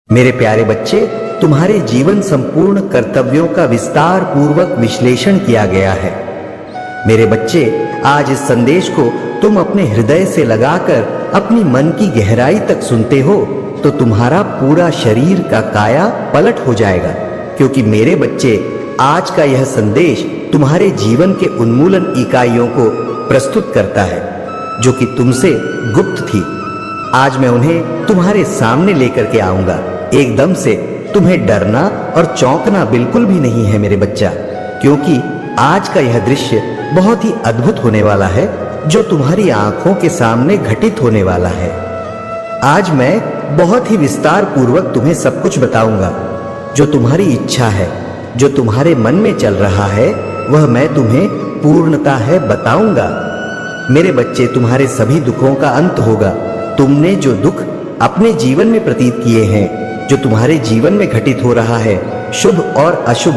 मेरे प्यारे बच्चे, तुम्हारे जीवन संपूर्ण कर्तव्यों का विस्तार पूर्वक विश्लेषण किया गया है। मेरे बच्चे, आज इस संदेश को तुम अपने हृदय से लगाकर अपनी मन की गहराई तक सुनते हो तो तुम्हारा पूरा शरीर का काया पलट हो जाएगा, क्योंकि मेरे बच्चे, आज का यह संदेश तुम्हारे जीवन के उन्मूलन इकाइयों को प्रस्तुत करता है जो कि तुमसे गुप्त थी। आज मैं उन्हें तुम्हारे सामने लेकर के आऊंगा। एकदम से तुम्हें डरना और चौंकना बिल्कुल भी नहीं है मेरे बच्चा, क्योंकि आज का यह दृश्य बहुत ही अद्भुत होने वाला है जो तुम्हारी आंखों के सामने घटित होने वाला है। आज मैं बहुत ही विस्तार पूर्वक तुम्हें सब कुछ बताऊंगा। जो तुम्हारी इच्छा है, जो तुम्हारे मन में चल रहा है, वह मैं तुम्हें पूर्णता है बताऊंगा। मेरे बच्चे, तुम्हारे सभी दुखों का अंत होगा। तुमने जो दुख अपने जीवन में प्रतीत किए हैं, जो तुम्हारे जीवन में घटित हो रहा है, शुभ और अशुभ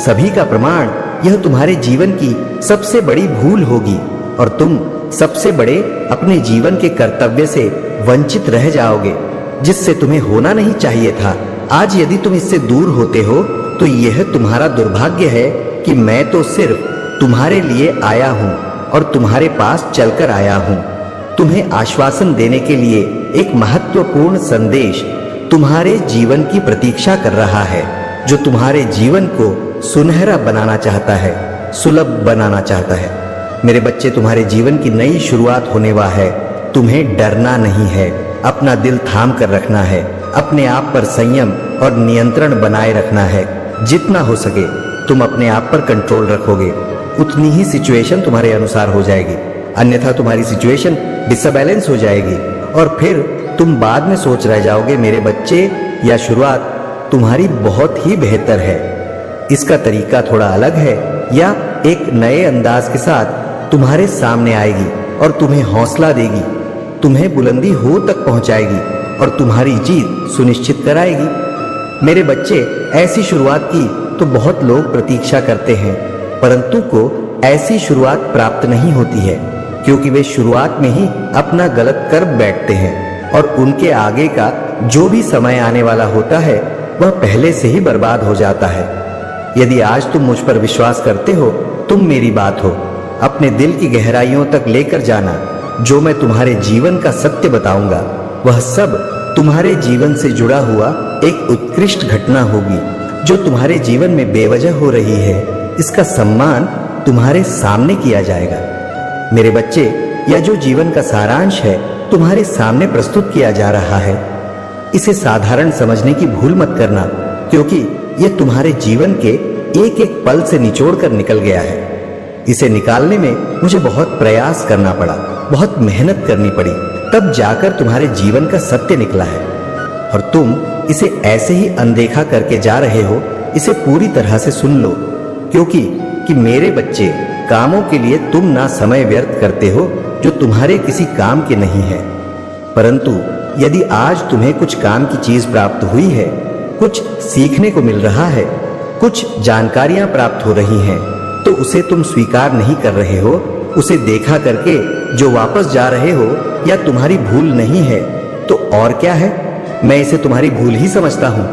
सभी का प्रमाण यह तुम्हारे जीवन की सबसे बड़ी भूल होगी और तुम सबसे बड़े अपने जीवन के कर्तव्य से वंचित रह जाओगे, जिससे तुम्हें होना नहीं चाहिए था। आज यदि तुम इससे दूर होते हो तो यह तुम्हारा दुर्भाग्य है कि मैं तो सिर्फ तुम्हारे लिए आया हूं और तुम्हारे पास चलकर आया हूं। तुम्हें आश्वासन देने के लिए एक महत्वपूर्ण संदेश तुम्हारे जीवन की प्रतीक्षा कर रहा है, जो तुम्हारे जीवन को सुनहरा बनाना चाहता है, सुलभ बनाना चाहता है। मेरे बच्चे, तुम्हारे जीवन की नई शुरुआत होने वाला है। तुम्हें डरना नहीं है, अपना दिल थाम कर रखना है, अपने आप पर संयम और नियंत्रण बनाए रखना है। जितना हो सके तुम अपने आप पर कंट्रोल रखोगे, उतनी ही सिचुएशन तुम्हारे अनुसार हो जाएगी, अन्यथा तुम्हारी सिचुएशन डिसबैलेंस हो जाएगी और फिर तुम बाद में सोच रह जाओगे मेरे बच्चे, यह शुरुआत तुम्हारी बहुत ही बेहतर है। इसका तरीका थोड़ा अलग है या एक नए अंदाज के साथ तुम्हारे सामने आएगी और तुम्हें हौसला देगी, तुम्हें बुलंदी हो तक पहुंचाएगी और तुम्हारी जीत सुनिश्चित कराएगी। मेरे बच्चे, ऐसी शुरुआत की तो बहुत लोग प्रतीक्षा करते हैं, परंतु को ऐसी शुरुआत प्राप्त नहीं होती है, क्योंकि वे शुरुआत में ही अपना गलत कर बैठते हैं और उनके आगे का जो भी समय आने वाला होता है वह पहले से ही बर्बाद हो जाता है। यदि आज तुम मुझ पर विश्वास करते हो, तुम मेरी बात हो, अपने दिल की गहराइयों तक लेकर जाना। जो मैं तुम्हारे जीवन का सत्य बताऊंगा वह सब तुम्हारे जीवन से जुड़ा हुआ एक उत्कृष्ट घटना होगी जो तुम्हारे जीवन में बेवजह हो रही है। इसका सम्मान तुम्हारे सामने किया जाएगा। मेरे बच्चे, यह जो जीवन का सारांश है तुम्हारे सामने प्रस्तुत किया जा रहा है, इसे साधारण समझने की भूल मत करना, क्योंकि यह तुम्हारे जीवन के एक एक पल से निचोड़ कर निकल गया है। इसे निकालने में मुझे बहुत प्रयास करना पड़ा, बहुत मेहनत करनी पड़ी, तब जाकर तुम्हारे जीवन का सत्य निकला है और तुम इसे ऐसे ही अनदेखा करके जा रहे हो। इसे पूरी तरह से सुन लो, क्योंकि मेरे बच्चे, कामों के लिए तुम ना समय व्यर्थ करते हो जो तुम्हारे किसी काम के नहीं है। परंतु यदि आज तुम्हें कुछ काम की चीज प्राप्त हुई है, कुछ सीखने को मिल रहा है, कुछ जानकारियां प्राप्त हो रही हैं, तो उसे तुम स्वीकार नहीं कर रहे हो, उसे देखा करके जो वापस जा रहे हो या तुम्हारी भूल नहीं है, तो और क्या है? मैं इसे तुम्हारी भूल ही समझता हूं,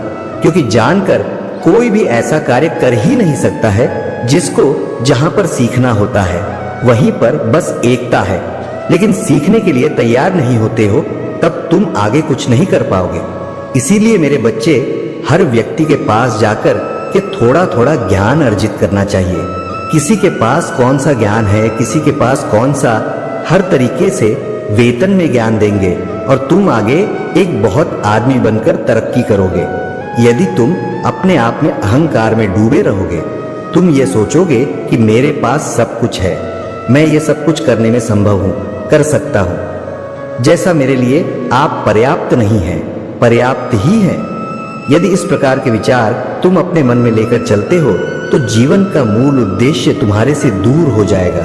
क्योंकि जानकर कोई भी ऐसा कार्य कर ही नहीं सकता है जिसको जहां पर सीखना होता है वहीं पर बस एकता है, लेकिन सीखने के लिए तैयार नहीं होते हो, तब तुम आगे कुछ नहीं कर पाओगे। इसीलिए मेरे बच्चे, हर व्यक्ति के पास जाकर के थोड़ा थोड़ा ज्ञान अर्जित करना चाहिए। किसी के पास कौन सा ज्ञान है, किसी के पास कौन सा, हर तरीके से वेतन में ज्ञान देंगे और तुम आगे एक बहुत आदमी बनकर तरक्की करोगे। यदि तुम अपने आप में अहंकार में डूबे रहोगे, तुम ये सोचोगे कि मेरे पास सब कुछ है, मैं ये सब कुछ करने में संभव हूं, कर सकता हूं, जैसा मेरे लिए आप पर्याप्त नहीं हैं, पर्याप्त ही हैं। यदि इस प्रकार के विचार तुम अपने मन में लेकर चलते हो तो जीवन का मूल उद्देश्य तुम्हारे से दूर हो जाएगा,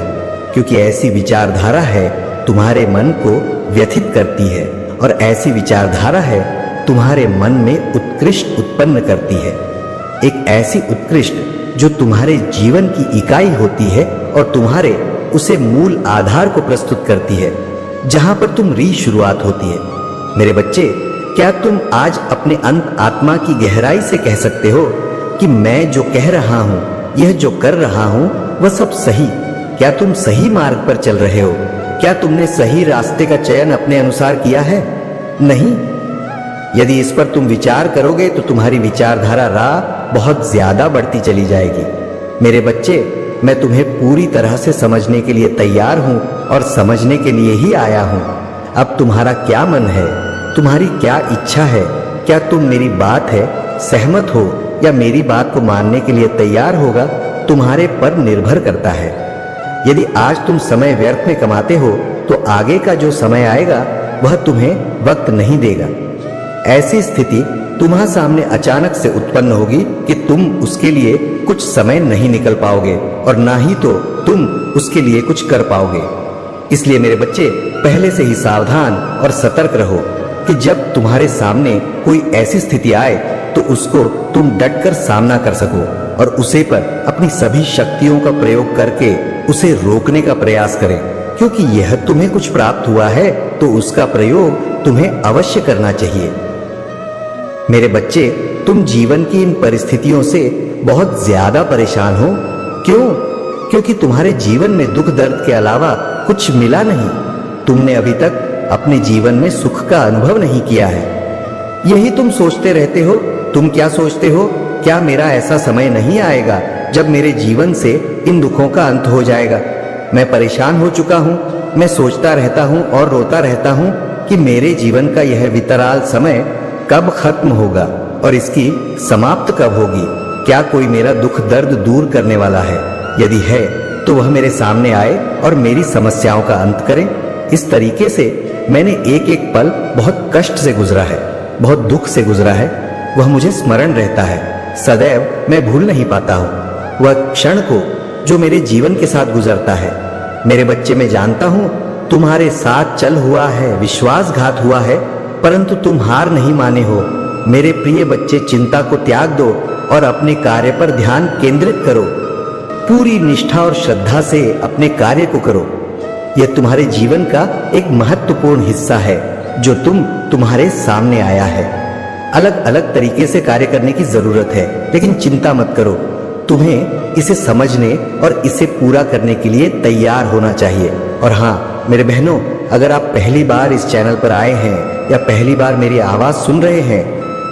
क्योंकि ऐसी विचारधारा है तुम्हारे मन को व्यथित करती है और ऐसी विचारधारा है तुम्हारे मन में उत्कृष्ट उत्पन्न करती है, एक ऐसी उत्कृष्ट जो तुम्हारे जीवन की इकाई होती है और तुम्हारे उसे मूल आधार को प्रस्तुत करती है, जहां पर तुम री शुरुआत होती है। मेरे बच्चे, क्या तुम आज अपने अंत आत्मा की गहराई से कह सकते हो कि मैं जो कह रहा हूं, यह जो कर रहा हूं, वह सब सही? क्या तुम सही मार्ग पर चल रहे हो? क्या तुमने सही रास्ते का चयन अपने अनुसार किया है? नहीं। यदि इस पर तुम विचार करोगे तो तुम्हारी विचारधारा राह बहुत ज्यादा बढ़ती चली जाएगी। मेरे बच्चे, मैं तुम्हें पूरी तरह से समझने के लिए तैयार हूं और समझने के लिए ही आया हूं। अब तुम्हारा क्या मन है? तुम्हारी क्या इच्छा है? क्या तुम मेरी बात है सहमत हो या मेरी बात को मानने के लिए तैयार होगा, तुम्हारे पर निर्भर करता है। यदि आज तुम समय व्यर्थ में कमाते हो तो आगे का जो समय आएगा वह तुम्हें वक्त नहीं देगा। ऐसी स्थिति तुम्हारे सामने अचानक से उत्पन्न होगी कि तुम उसके लिए कुछ समय नहीं निकल पाओगे और ना ही तो तुम उसके लिए कुछ कर पाओगे। इसलिए मेरे बच्चे, पहले से ही सावधान और सतर्क रहो कि जब तुम्हारे सामने कोई ऐसी स्थिति आए तो उसको तुम डटकर सामना कर सको और उसे पर अपनी सभी शक्तियों का प्रयोग करके उसे रोकने का प्रयास करें, क्योंकि यह तुम्हें कुछ प्राप्त हुआ है तो उसका प्रयोग तुम्हें अवश्य करना चाहिए। मेरे बच्चे, तुम जीवन की इन परिस्थितियों से बहुत ज्यादा परेशान हो। क्यों? क्योंकि तुम्हारे जीवन में दुख दर्द के अलावा कुछ मिला नहीं। तुमने अभी तक अपने जीवन में सुख का अनुभव नहीं किया है। यही तुम सोचते रहते हो। तुम क्या सोचते हो? क्या मेरा ऐसा समय नहीं आएगा जब मेरे जीवन से इन दुखों का अंत हो जाएगा? मैं परेशान हो चुका हूं। मैं सोचता रहता हूं और रोता रहता हूं कि मेरे जीवन का यह विकराल समय कब खत्म होगा और इसकी समाप्त कब होगी। क्या कोई मेरा दुख दर्द दूर करने वाला है? यदि है तो वह मेरे सामने आए और मेरी समस्याओं का अंत करे। इस तरीके से मैंने एक एक पल बहुत कष्ट से गुजरा है, बहुत दुख से गुजरा है। वह मुझे स्मरण रहता है, सदैव मैं भूल नहीं पाता हूँ वह क्षण को जो मेरे जीवन के साथ गुजरता है। मेरे बच्चे, मैं जानता हूँ तुम्हारे साथ चल हुआ है, विश्वासघात हुआ है, परंतु तुम हार नहीं माने हो। मेरे प्रिय बच्चे, चिंता को त्याग दो और अपने कार्य पर ध्यान केंद्रित करो। पूरी निष्ठा और श्रद्धा से अपने कार्य को करो। यह तुम्हारे जीवन का एक महत्वपूर्ण हिस्सा है जो तुम्हारे सामने आया है। अलग अलग तरीके से कार्य करने की जरूरत है, लेकिन चिंता मत करो। तुम्हें इसे समझने और इसे पूरा करने के लिए तैयार होना चाहिए। और हाँ मेरे बहनों, अगर आप पहली बार इस चैनल पर आए हैं या पहली बार मेरी आवाज सुन रहे हैं,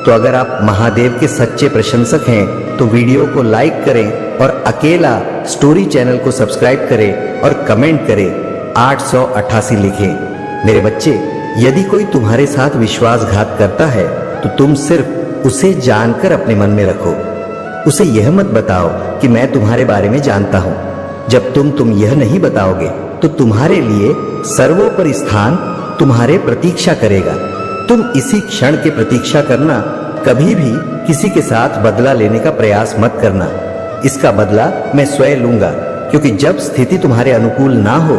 तो अगर आप महादेव के सच्चे प्रशंसक हैं तो वीडियो को लाइक करें और अकेला स्टोरी चैनल को सब्सक्राइब करें और कमेंट करें 888 लिखें। मेरे बच्चे, यदि कोई तुम्हारे साथ विश्वासघात करता है तो तुम सिर्फ उसे जानकर अपने मन में रखो। उसे यह मत बताओ कि मैं तुम्हारे बारे में जानता हूं। जब तुम यह नहीं बताओगे तो तुम्हारे लिए सर्वोपरि स्थान तुम्हारे प्रतीक्षा करेगा। तुम इसी क्षण की प्रतीक्षा करना। कभी भी किसी के साथ बदला लेने का प्रयास मत करना। इसका बदला मैं स्वयं लूंगा, क्योंकि जब स्थिति तुम्हारे अनुकूल ना हो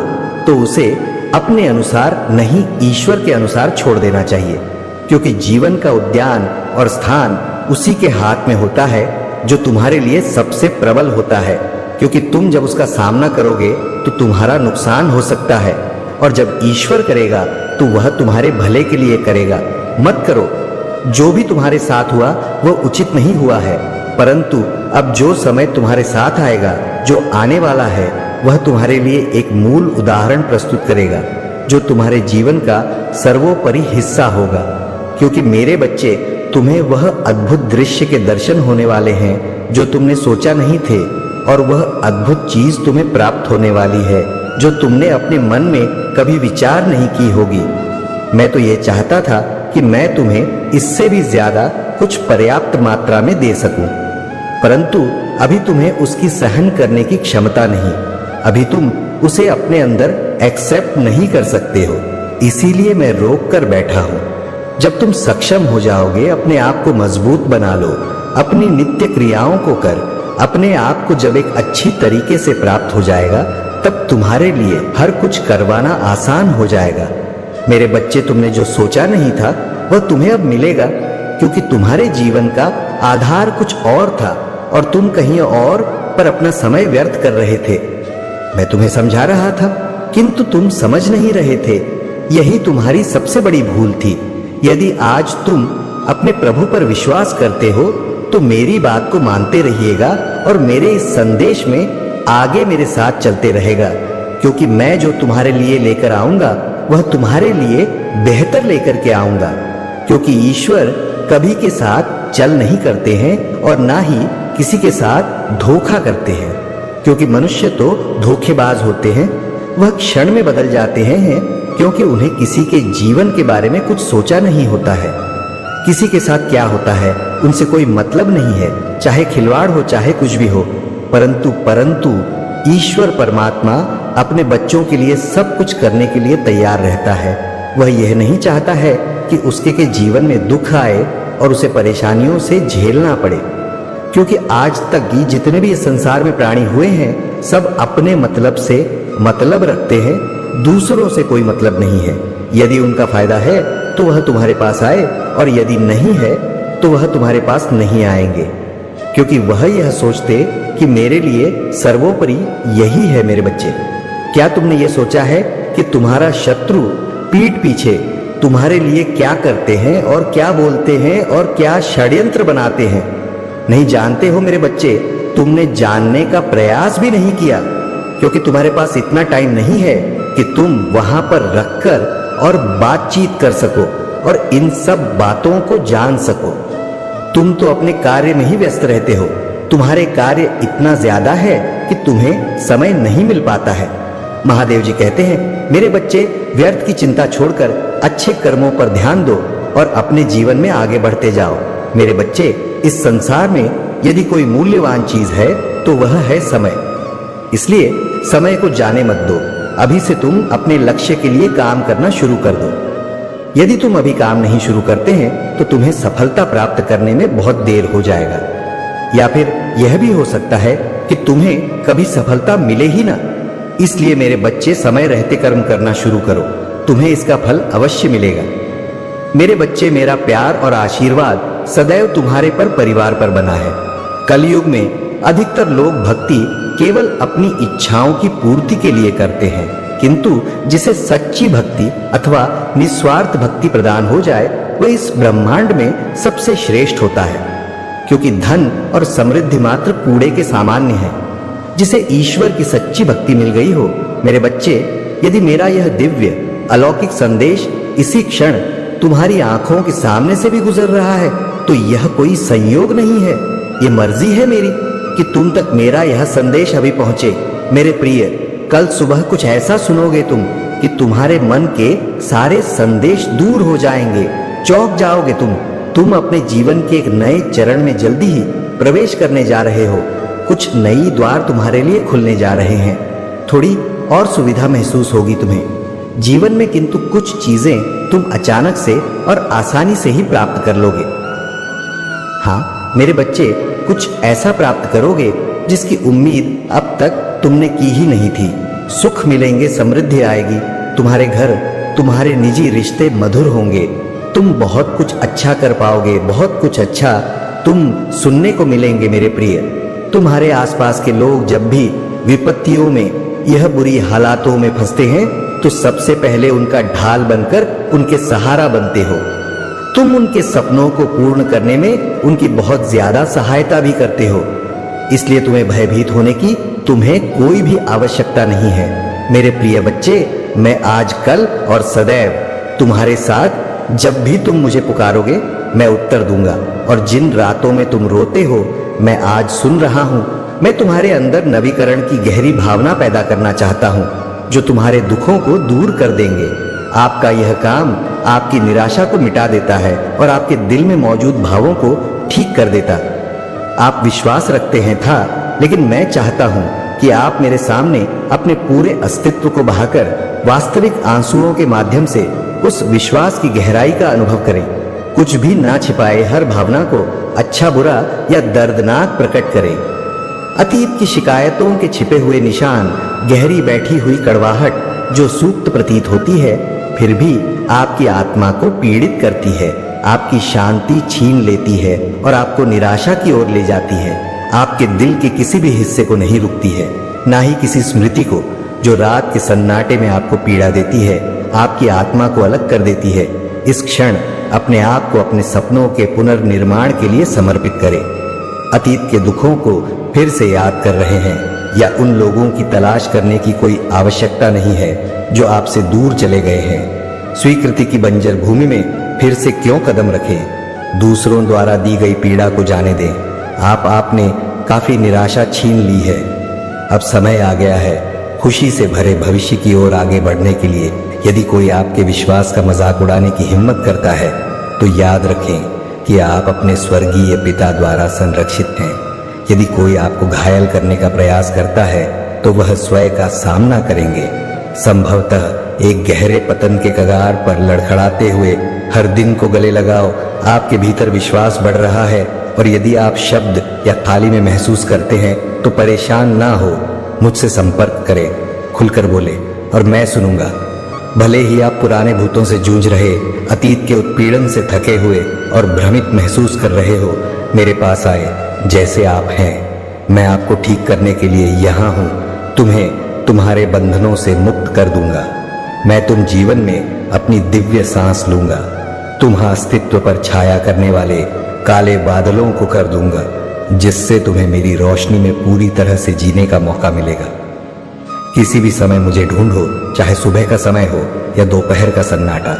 तो उसे अपने अनुसार नहीं, ईश्वर के अनुसार छोड़ देना चाहिए। क्योंकि जीवन का उद्यान और स्थान उसी के हाथ में होता है जो तुम्हारे लिए सबसे प्रबल होता है। क्योंकि तुम जब उसका सामना करोगे तो तुम्हारा नुकसान हो सकता है, और जब ईश्वर करेगा तो वह तुम्हारे भले के लिए करेगा। मत करो। जो भी तुम्हारे साथ हुआ वह उचित नहीं हुआ है, परंतु अब जो समय तुम्हारे साथ आएगा, जो आने वाला है, वह तुम्हारे लिए एक मूल उदाहरण प्रस्तुत करेगा जो तुम्हारे जीवन का सर्वोपरि हिस्सा होगा। क्योंकि मेरे बच्चे, तुम्हें वह अद्भुत दृश्य के दर्शन होने वाले हैं जो तुमने सोचा नहीं थे, और वह अद्भुत चीज तुम्हें प्राप्त होने वाली है जो तुमने अपने मन में कभी विचार नहीं की होगी। मैं तो यह चाहता था कि मैं तुम्हें इससे भी ज्यादा कुछ पर्याप्त मात्रा में दे सकूं, परंतु अभी तुम्हें उसकी सहन करने की क्षमता नहीं। अभी तुम उसे अपने अंदर एक्सेप्ट नहीं कर सकते हो, इसीलिए मैं रोक कर बैठा हूं। जब तुम सक्षम हो जाओगे, अपने आप को मजबूत बना लो, अपनी नित्य क्रियाओं को कर, अपने आप को जब एक अच्छी तरीके से प्राप्त हो जाएगा, तब तुम्हारे लिए हर कुछ करवाना आसान हो जाएगा। मेरे बच्चे, तुमने जो सोचा नहीं था वह तुम्हें अब मिलेगा, क्योंकि तुम्हारे जीवन का आधार कुछ और था और तुम कहीं और पर अपना समय व्यर्थ कर रहे थे। मैं तुम्हें समझा रहा था, किंतु तुम समझ नहीं रहे थे। यही तुम्हारी सबसे बड़ी भूल थी। यदि आज तुम अपने प्रभु पर विश्वास करते हो तो मेरी बात को मानते रहिएगा और मेरे इस संदेश में आगे मेरे साथ चलते रहेगा, क्योंकि मैं जो तुम्हारे लिए लेकर आऊंगा वह तुम्हारे लिए बेहतर लेकर के आऊंगा। क्योंकि ईश्वर कभी के साथ चल नहीं करते हैं और ना ही किसी के साथ धोखा करते हैं, क्योंकि मनुष्य तो धोखेबाज होते हैं। वह क्षण में बदल जाते हैं क्योंकि उन्हें किसी के जीवन के बारे में कुछ सोचा नहीं होता है। किसी के साथ क्या होता है उनसे कोई मतलब नहीं है, चाहे खिलवाड़ हो चाहे कुछ भी हो। परंतु ईश्वर परमात्मा अपने बच्चों के लिए सब कुछ करने के लिए तैयार रहता है। वह यह नहीं चाहता है कि उसके के जीवन में दुख आए और उसे परेशानियों से झेलना पड़े, क्योंकि आज तक की जितने भी इस संसार में प्राणी हुए हैं सब अपने मतलब से मतलब रखते हैं, दूसरों से कोई मतलब नहीं है। यदि उनका फायदा है तो वह तुम्हारे पास आए और यदि नहीं है तो वह तुम्हारे पास नहीं आएंगे, क्योंकि वह यह सोचते कि मेरे लिए सर्वोपरि यही है। मेरे बच्चे, क्या तुमने ये सोचा है कि तुम्हारा शत्रु पीठ पीछे तुम्हारे लिए क्या करते हैं और क्या बोलते हैं और क्या षड्यंत्र बनाते हैं? नहीं जानते हो मेरे बच्चे, तुमने जानने का प्रयास भी नहीं किया, क्योंकि तुम्हारे पास इतना टाइम नहीं है कि तुम वहां पर रखकर और बातचीत कर सको और इन सब बातों को जान सको। तुम तो अपने कार्य में ही व्यस्त रहते हो। तुम्हारे कार्य इतना ज्यादा है कि तुम्हें समय नहीं मिल पाता है। महादेव जी कहते हैं, मेरे बच्चे, व्यर्थ की चिंता छोड़कर अच्छे कर्मों पर ध्यान दो और अपने जीवन में आगे बढ़ते जाओ। मेरे बच्चे, इस संसार में यदि कोई मूल्यवान चीज है तो वह है समय। इसलिए समय को जाने मत दो। अभी से तुम अपने लक्ष्य के लिए काम करना शुरू कर दो। यदि तुम अभी काम नहीं शुरू करते हैं तो तुम्हें सफलता प्राप्त करने में बहुत देर हो जाएगा, या फिर यह भी हो सकता है कि तुम्हें कभी सफलता मिले ही ना। इसलिए मेरे बच्चे, समय रहते कर्म करना शुरू करो, तुम्हें इसका फल अवश्य मिलेगा। मेरे बच्चे, मेरा प्यार और आशीर्वाद सदैव तुम्हारे पर परिवार पर बना है। कलयुग में अधिकतर लोग भक्ति केवल अपनी इच्छाओं की पूर्ति के लिए करते हैं, किंतु जिसे सच्ची भक्ति अथवा निस्वार्थ भक्ति प्रदान हो जाए वह इस ब्रह्मांड में सबसे श्रेष्ठ होता है, क्योंकि धन और समृद्धि मात्र कूड़े के सामान्य है। जिसे ईश्वर की सच्ची भक्ति मिल गई हो, मेरे बच्चे, यदि मेरा यह दिव्य अलौकिक संदेश इसी क्षण तुम्हारी आंखों के सामने से भी गुजर रहा है तो यह कोई संयोग नहीं है, ये मर्जी है मेरी कि तुम तक मेरा यह संदेश अभी पहुंचे। मेरे प्रिय, कल सुबह कुछ ऐसा सुनोगे तुम कि तुम्हारे मन के सारे संदेश दूर हो जाएंगे, चौंक जाओगे तुम अपने जीवन के एक नए चरण में जल्दी ही प्रवेश करने जा रहे हो। कुछ नई द्वार तुम्हारे लिए खुलने जा रहे हैं। थोड़ी और सुविधा महसूस होगी तुम्हें जीवन में, किंतु कुछ चीजें तुम अचानक से और आसानी से ही प्राप्त कर लोगे। हाँ मेरे बच्चे, कुछ ऐसा प्राप्त करोगे जिसकी उम्मीद अब तक तुमने की ही नहीं थी। सुख मिलेंगे, समृद्धि आएगी, तुम्हारे घर, तुम्हारे निजी रिश्ते मधुर होंगे, तुम बहुत कुछ अच्छा कर पाओगे, बहुत कुछ अच्छा तुम सुनने को मिलेंगे। मेरे प्रिय, तुम्हारे आसपास के लोग जब भी विपत्तियों में, यह बुरी हालातों में फंसते हैं तो सबसे पहले उनका ढाल बनकर उनके सहारा बनते हो। तुम उनके सपनों को पूर्ण करने में उनकी बहुत ज्यादा सहायता भी करते हो। इसलिए तुम्हें भयभीत होने की तुम्हें कोई भी आवश्यकता नहीं है। मेरे प्रिय बच्चे, मैं आज, कल और सदैव तुम्हारे साथ, जब भी तुम मुझे पुकारोगे मैं उत्तर दूंगा। और जिन रातों में तुम रोते हो मैं आज सुन रहा हूं। मैं तुम्हारे अंदर नवीकरण की गहरी भावना पैदा करना चाहता हूं, जो तुम्हारे दुखों को दूर कर देंगे। आपका यह काम आपकी निराशा को मिटा देता है और आपके दिल में मौजूद भावों को ठीक कर देता। आप विश्वास रखते हैं था, लेकिन मैं चाहता हूं कि आप मेरे सामने अपने पूरे अस्तित्व को बहाकर वास्तविक आंसुओं के माध्यम से उस विश्वास की गहराई का अनुभव करें। कुछ भी ना छिपाए, हर भावना को, अच्छा बुरा या दर्दनाक, प्रकट करें। अतीत की शिकायतों के छिपे हुए निशान, गहरी बैठी हुई कड़वाहट जो सूक्त प्रतीत होती है फिर भी आपकी आत्मा को पीड़ित करती है, आपकी शांति छीन लेती है और आपको निराशा की ओर ले जाती है। आपके दिल के किसी भी हिस्से को नहीं रुकती है, ना ही किसी स्मृति को जो रात के सन्नाटे में आपको पीड़ा देती है, आपकी आत्मा को अलग कर देती है। इस क्षण अपने आप को अपने सपनों के पुनर्निर्माण के लिए समर्पित करें। अतीत के दुखों को फिर से याद कर रहे हैं या उन लोगों की तलाश करने की कोई आवश्यकता नहीं है जो आपसे दूर चले गए हैं। स्वीकृति की बंजर भूमि में फिर से क्यों कदम रखें? दूसरों द्वारा दी गई पीड़ा को जाने दें। आपने काफी निराशा छीन ली है। अब समय आ गया है खुशी से भरे भविष्य की ओर आगे बढ़ने के लिए। यदि कोई आपके विश्वास का मजाक उड़ाने की हिम्मत करता है तो याद रखें कि आप अपने स्वर्गीय पिता द्वारा संरक्षित हैं। यदि कोई आपको घायल करने का प्रयास करता है तो वह स्वयं का सामना करेंगे। संभवतः एक गहरे पतन के कगार पर लड़खड़ाते हुए हर दिन को गले लगाओ। आपके भीतर विश्वास बढ़ रहा है और यदि आप शब्द या थाली में महसूस करते हैं तो परेशान ना हो, मुझसे संपर्क करें, खुलकर बोले और मैं सुनूंगा। भले ही आप पुराने भूतों से जूझ रहे, अतीत के उत्पीड़न से थके हुए और भ्रमित महसूस कर रहे हो, मेरे पास आए जैसे आप हैं। मैं आपको ठीक करने के लिए यहाँ हूँ। तुम्हें तुम्हारे बंधनों से मुक्त कर दूंगा। मैं तुम जीवन में अपनी दिव्य सांस लूंगा। तुम अस्तित्व पर छाया करने वाले काले बादलों को कर दूंगा, जिससे तुम्हें मेरी रोशनी में पूरी तरह से जीने का मौका मिलेगा। किसी भी समय मुझे ढूंढो, चाहे सुबह का समय हो या दोपहर का सन्नाटा।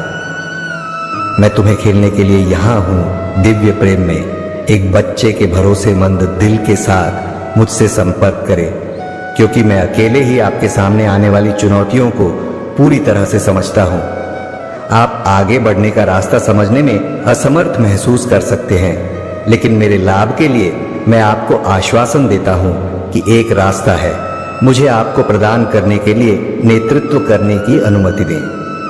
मैं तुम्हें खेलने के लिए यहाँ हूँ। दिव्य प्रेम में एक बच्चे के भरोसेमंद दिल के साथ मुझसे संपर्क करें, क्योंकि मैं अकेले ही आपके सामने आने वाली चुनौतियों को पूरी तरह से समझता हूँ। आप आगे बढ़ने का रास्ता समझने में असमर्थ महसूस कर सकते हैं, लेकिन मेरे लाभ के लिए मैं आपको आश्वासन देता हूँ कि एक रास्ता है। मुझे आपको प्रदान करने के लिए नेतृत्व करने की अनुमति दें।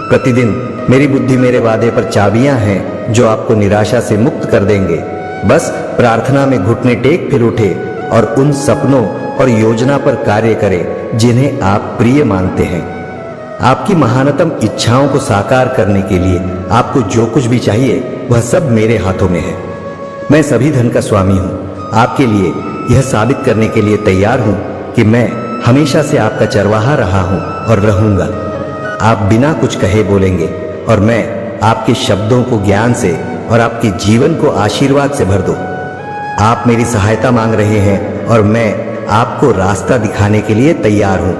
प्रतिदिन मेरी बुद्धि मेरे वादे पर चाबियां हैं जो आपको निराशा से मुक्त कर देंगे। बस प्रार्थना में घुटने टेक फिर उठे और उन सपनों और योजना पर कार्य करें जिन्हें आप प्रिय मानते हैं। आपकी महानतम इच्छाओं को साकार करने के लिए आपको जो कुछ भी चाहिए वह सब मेरे हाथों में है। मैं सभी धन का स्वामी हूँ। आपके लिए यह साबित करने के लिए तैयार हूँ कि मैं हमेशा से आपका चरवाहा रहा हूं और रहूंगा। आप बिना कुछ कहे बोलेंगे और मैं आपके शब्दों को ज्ञान से और आपके जीवन को आशीर्वाद से भर दूं। आप मेरी सहायता मांग रहे हैं और मैं आपको रास्ता दिखाने के लिए तैयार हूं।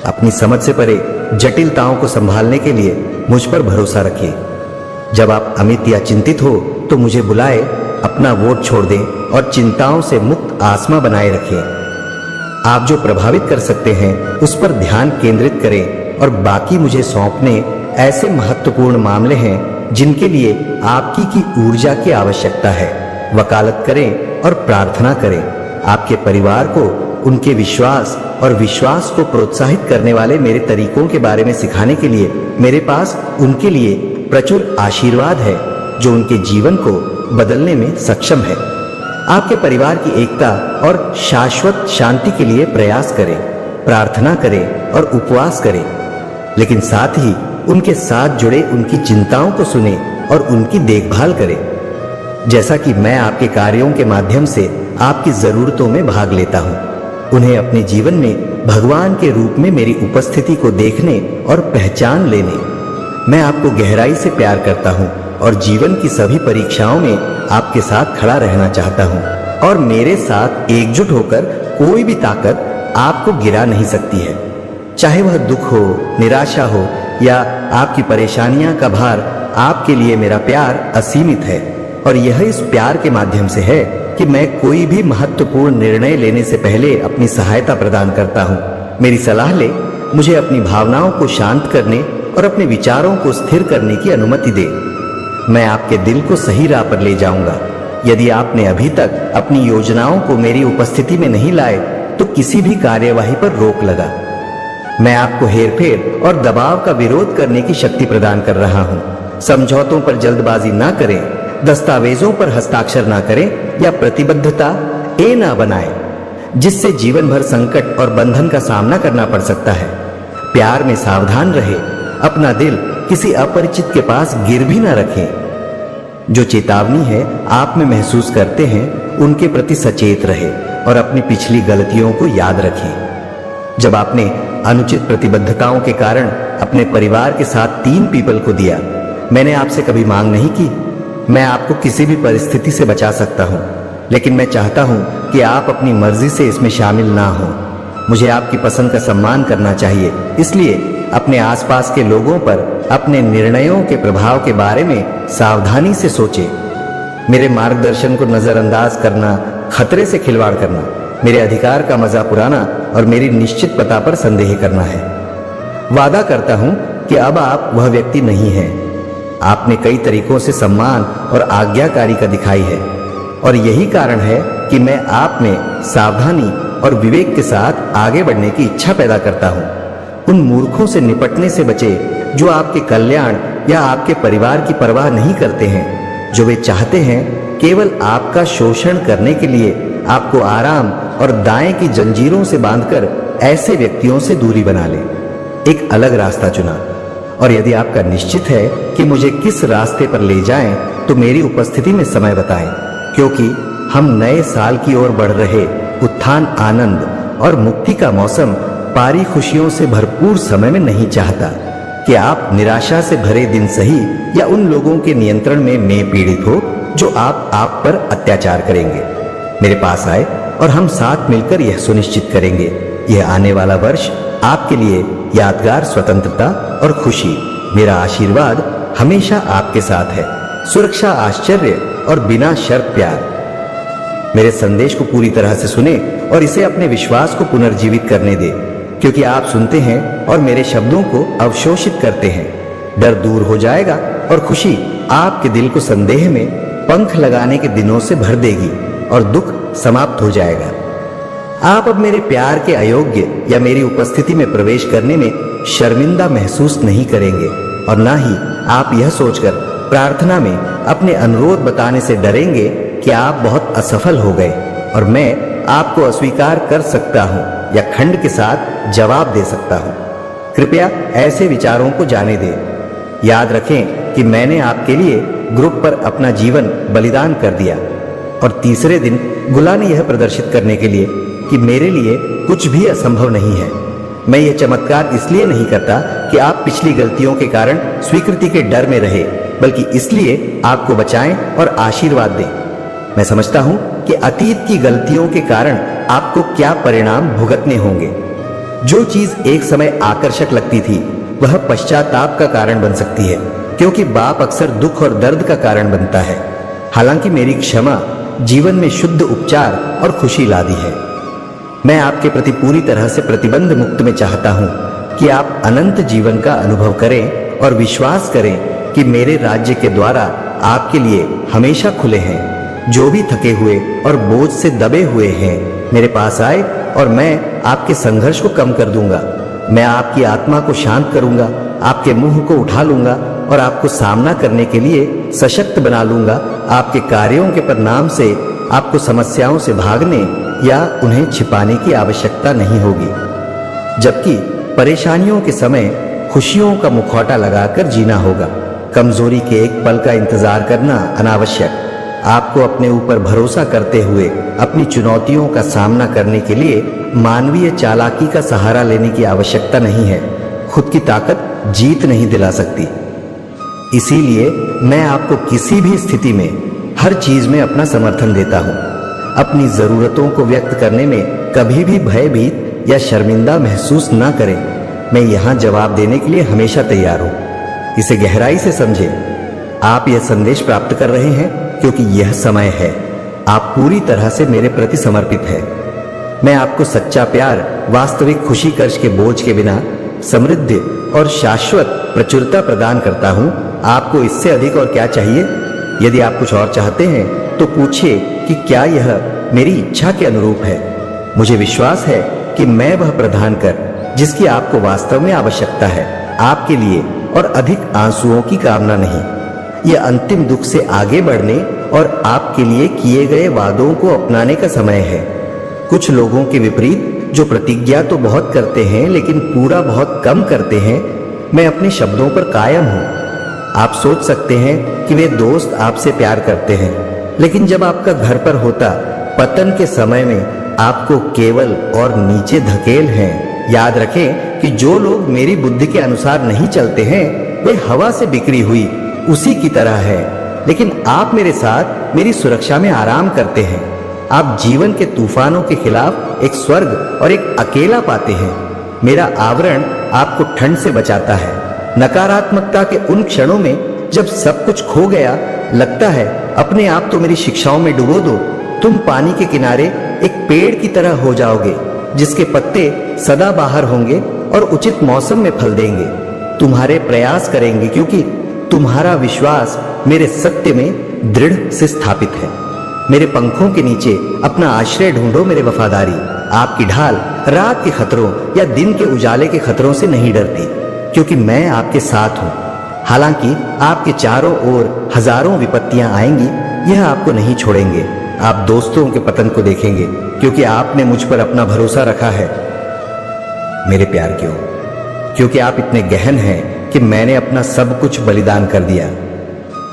अपनी समझ से परे जटिलताओं को संभालने के लिए मुझ पर भरोसा रखिए। जब आप अमित या चिंतित हो तो मुझे बुलाए, अपना वोट छोड़ दें और चिंताओं से मुक्त आत्मा बनाए रखें। आप जो प्रभावित कर सकते हैं उस पर ध्यान केंद्रित करें और बाकी मुझे सौंपने ऐसे महत्वपूर्ण मामले हैं जिनके लिए आपकी की ऊर्जा की आवश्यकता है। वकालत करें और प्रार्थना करें। आपके परिवार को उनके विश्वास और विश्वास को प्रोत्साहित करने वाले मेरे तरीकों के बारे में सिखाने के लिए मेरे पास उनके लिए प्रचुर आशीर्वाद है जो उनके जीवन को बदलने में सक्षम है। आपके परिवार की एकता और शाश्वत शांति के लिए प्रयास करें, प्रार्थना करें और उपवास करें, लेकिन साथ ही उनके साथ जुड़े उनकी चिंताओं को सुने और उनकी देखभाल करें। जैसा कि मैं आपके कार्यों के माध्यम से आपकी जरूरतों में भाग लेता हूँ, उन्हें अपने जीवन में भगवान के रूप में मेरी उपस्थिति को देखने और पहचान लेने। मैं आपको गहराई से प्यार करता हूँ और जीवन की सभी परीक्षाओं में आपके साथ खड़ा रहना चाहता हूँ और मेरे साथ एकजुट होकर कोई भी ताकत आपको गिरा नहीं सकती है। चाहे वह दुख हो, निराशा हो या आपकी परेशानियां का भार, आपके लिए मेरा प्यार असीमित है और यह इस प्यार के माध्यम से है कि मैं कोई भी महत्वपूर्ण निर्णय लेने से पहले अपनी सहायता प्रदान करता हूँ। मेरी सलाह ले, मुझे अपनी भावनाओं को शांत करने और अपने विचारों को स्थिर करने की अनुमति दे। मैं आपके दिल को सही राह पर ले जाऊंगा। यदि आपने अभी तक अपनी योजनाओं को मेरी उपस्थिति में नहीं लाए तो किसी भी कार्यवाही पर रोक लगा। मैं आपको हेरफेर और दबाव का विरोध करने की शक्ति प्रदान कर रहा हूं। समझौतों पर जल्दबाजी ना करें, दस्तावेजों पर हस्ताक्षर ना करें या प्रतिबद्धता ना बनाएं, जिससे जीवन भर संकट और बंधन का सामना करना पड़ सकता है। प्यार में सावधान रहे, अपना दिल किसी अपरिचित के पास गिर भी ना रखें। जो चेतावनी है आप में महसूस करते हैं उनके प्रति सचेत रहे और अपनी पिछली गलतियों को याद रखें। जब आपने अनुचित प्रतिबद्धताओं के कारण अपने परिवार के साथ 3 पीपल को दिया, मैंने आपसे कभी मांग नहीं की मैं आपको किसी भी परिस्थिति से बचा सकता हूँ, लेकिन मैं चाहता हूँ कि आप अपनी मर्जी से इसमें शामिल ना हो। मुझे आपकी पसंद का सम्मान करना चाहिए, इसलिए अपने आसपास के लोगों पर अपने निर्णयों के प्रभाव के बारे में सावधानी से सोचें। मेरे मार्गदर्शन को नजरअंदाज करना खतरे से खिलवाड़ करना, मेरे अधिकार का मजाक उड़ाना और मेरी निश्चित पता पर संदेह करना है। वादा करता हूं कि अब आप वह व्यक्ति नहीं हैं। आपने कई तरीकों से सम्मान और आज्ञाकारी का दिखाई है, और यही कारण है कि मैं आप में सावधानी और विवेक के साथ आगे बढ़ने की इच्छा पैदा करता हूं। उन मूर्खों से निपटने से बचे जो आपके कल्याण या आपके परिवार की परवाह नहीं करते हैं, जो वे चाहते हैं केवल आपका शोषण करने के लिए आपको आराम और दाएं की जंजीरों से बांधकर ऐसे व्यक्तियों से दूरी बना ले। एक अलग रास्ता चुना, और यदि आपका निश्चित है कि मुझे किस रास्ते पर ले जाएं, तो मेरी उपस्थिति में समय बताएं, क्योंकि हम नए साल की ओर बढ़ रहे उत्थान आनंद और मुक्ति का मौसम पारी खुशियों से भरपूर समय में नहीं चाहता कि आप निराशा से भरे दिन सही या उन लोगों के नियंत्रण में पीड़ित हो जो आप पर अत्याचार करेंगे। मेरे पास आए और हम साथ मिलकर यह सुनिश्चित करेंगे, यह आने वाला वर्ष आपके लिए यादगार स्वतंत्रता और खुशी। मेरा आशीर्वाद हमेशा आपके साथ है। सुरक्षा, आश्चर्य और बिना शर्त प्यार। मेरे संदेश को पूरी तरह से सुने और इसे अपने विश्वास को पुनर्जीवित करने दे, क्योंकि आप सुनते हैं और मेरे शब्दों को अवशोषित करते हैं। डर दूर हो जाएगा और खुशी आपके दिल को संदेह में पंख लगाने के दिनों से भर देगी और दुख समाप्त हो जाएगा। आप अब मेरे प्यार के अयोग्य या मेरी उपस्थिति में प्रवेश करने में शर्मिंदा महसूस नहीं करेंगे, और ना ही आप यह सोचकर प्रार्थना में अपने अनुरोध बताने से डरेंगे कि आप बहुत असफल हो गए और मैं आपको अस्वीकार कर सकता हूं या खंड के साथ जवाब दे सकता हूं। कृपया ऐसे विचारों को जाने दें। याद रखें कि मैंने आपके लिए ग्रुप पर अपना जीवन बलिदान कर दिया, और तीसरे दिन गुला ने यह प्रदर्शित करने के लिए कि मेरे लिए कुछ भी असंभव नहीं है। मैं यह चमत्कार इसलिए नहीं करता कि आप पिछली गलतियों के कारण स्वीकृति के डर में रहे, बल्कि इसलिए आपको बचाएं और आशीर्वाद दें। मैं समझता हूं कि अतीत की गलतियों के कारण आपको क्या परिणाम भुगतने होंगे। जो चीज एक समय आकर्षक लगती थी, वह पश्चाताप का कारण बन सकती है, क्योंकि बाप अक्सर दुख और दर्द का कारण बनता है। हालांकि मेरी क्षमा जीवन में शुद्ध उपचार और खुशी लादी है। मैं आपके प्रति पूरी तरह से प्रतिबंध मुक्त में चाहता हूं कि आप अनंत जीवन का अनुभव करें और विश्वास करें कि मेरे राज्य के द्वारा आपके लिए हमेशा खुले हैं। जो भी थके हुए और बोझ से दबे हुए हैं, मेरे पास आए और मैं आपके संघर्ष को कम कर दूंगा। मैं आपकी आत्मा को शांत करूंगा, आपके मुंह को उठा लूंगा और आपको सामना करने के लिए सशक्त बना लूंगा। आपके कार्यों के परिणाम से आपको समस्याओं से भागने या उन्हें छिपाने की आवश्यकता नहीं होगी, जबकि परेशानियों के समय खुशियों का मुखौटा लगाकर जीना होगा। कमजोरी के एक पल का इंतजार करना अनावश्यक। आपको अपने ऊपर भरोसा करते हुए अपनी चुनौतियों का सामना करने के लिए मानवीय चालाकी का सहारा लेने की आवश्यकता नहीं है। खुद की ताकत जीत नहीं दिला सकती। इसीलिए मैं आपको किसी भी स्थिति में हर चीज में अपना समर्थन देता हूं। अपनी जरूरतों को व्यक्त करने में कभी भी भयभीत या शर्मिंदा महसूस ना करें। मैं यहां जवाब देने के लिए हमेशा तैयार हूं। इसे गहराई से समझें। आप यह संदेश प्राप्त कर रहे हैं क्योंकि यह समय है। आप पूरी तरह से मेरे प्रति समर्पित हैं। मैं आपको सच्चा प्यार, वास्तविक खुशी, कर्ज के बोझ के बिना समृद्धि और शाश्वत प्रचुरता प्रदान करता हूं। आपको इससे अधिक और क्या चाहिए? यदि आप कुछ और चाहते हैं तो पूछिए कि क्या यह मेरी इच्छा के अनुरूप है। मुझे विश्वास है कि मैं वह प्रदान कर जिसकी आपको वास्तव में आवश्यकता है। आपके लिए और अधिक आंसुओं की कामना नहीं। यह अंतिम दुख से आगे बढ़ने और आपके लिए किए गए वादों को अपनाने का समय है। कुछ लोगों के विपरीत, जो प्रतिज्ञा तो बहुत करते हैं लेकिन पूरा बहुत कम करते हैं, मैं अपने शब्दों पर कायम हूं। आप सोच सकते हैं कि वे दोस्त आपसे प्यार करते हैं, लेकिन जब आपका घर पर होता पतन के समय में आपको केवल और नीचे धकेल हैं। याद रखें कि जो लोग मेरी बुद्धि के अनुसार नहीं चलते हैं, वे हवा से बिखरी हुई उसी की तरह है। लेकिन आप मेरे साथ मेरी सुरक्षा में आराम करते हैं। आप जीवन के तूफानों के खिलाफ एक स्वर्ग और एक अकेला पाते हैं। मेरा आवरण आपको ठंड से बचाता है। नकारात्मकता के उन क्षणों में जब सब कुछ खो गया, लगता है अपने आप तो मेरी शिक्षाओं में डुबो दो। तुम पानी के किनारे एक पेड़ की तरह हो जाओगे जिसके पत्ते सदा बाहर होंगे और उचित मौसम में फल देंगे। तुम्हारे प्रयास करेंगे क्योंकि तुम्हारा विश्वास मेरे सत्य में दृढ़ से स्थापित है। मेरे पंखों के नीचे अपना आश्रय ढूंढो मेरे वफादारी। आपकी ढाल रात के खतरों या दिन के उजाले के खतरों से नहीं डरती, क्योंकि मैं आपके साथ हूं। हालांकि आपके चारों ओर हजारों विपत्तियां आएंगी, यह आपको नहीं छोड़ेंगे। आप दोस्तों के पतन को देखेंगे क्योंकि आपने मुझ पर अपना भरोसा रखा है। मेरे प्यार क्यों? क्योंकि आप इतने गहन हैं कि मैंने अपना सब कुछ बलिदान कर दिया।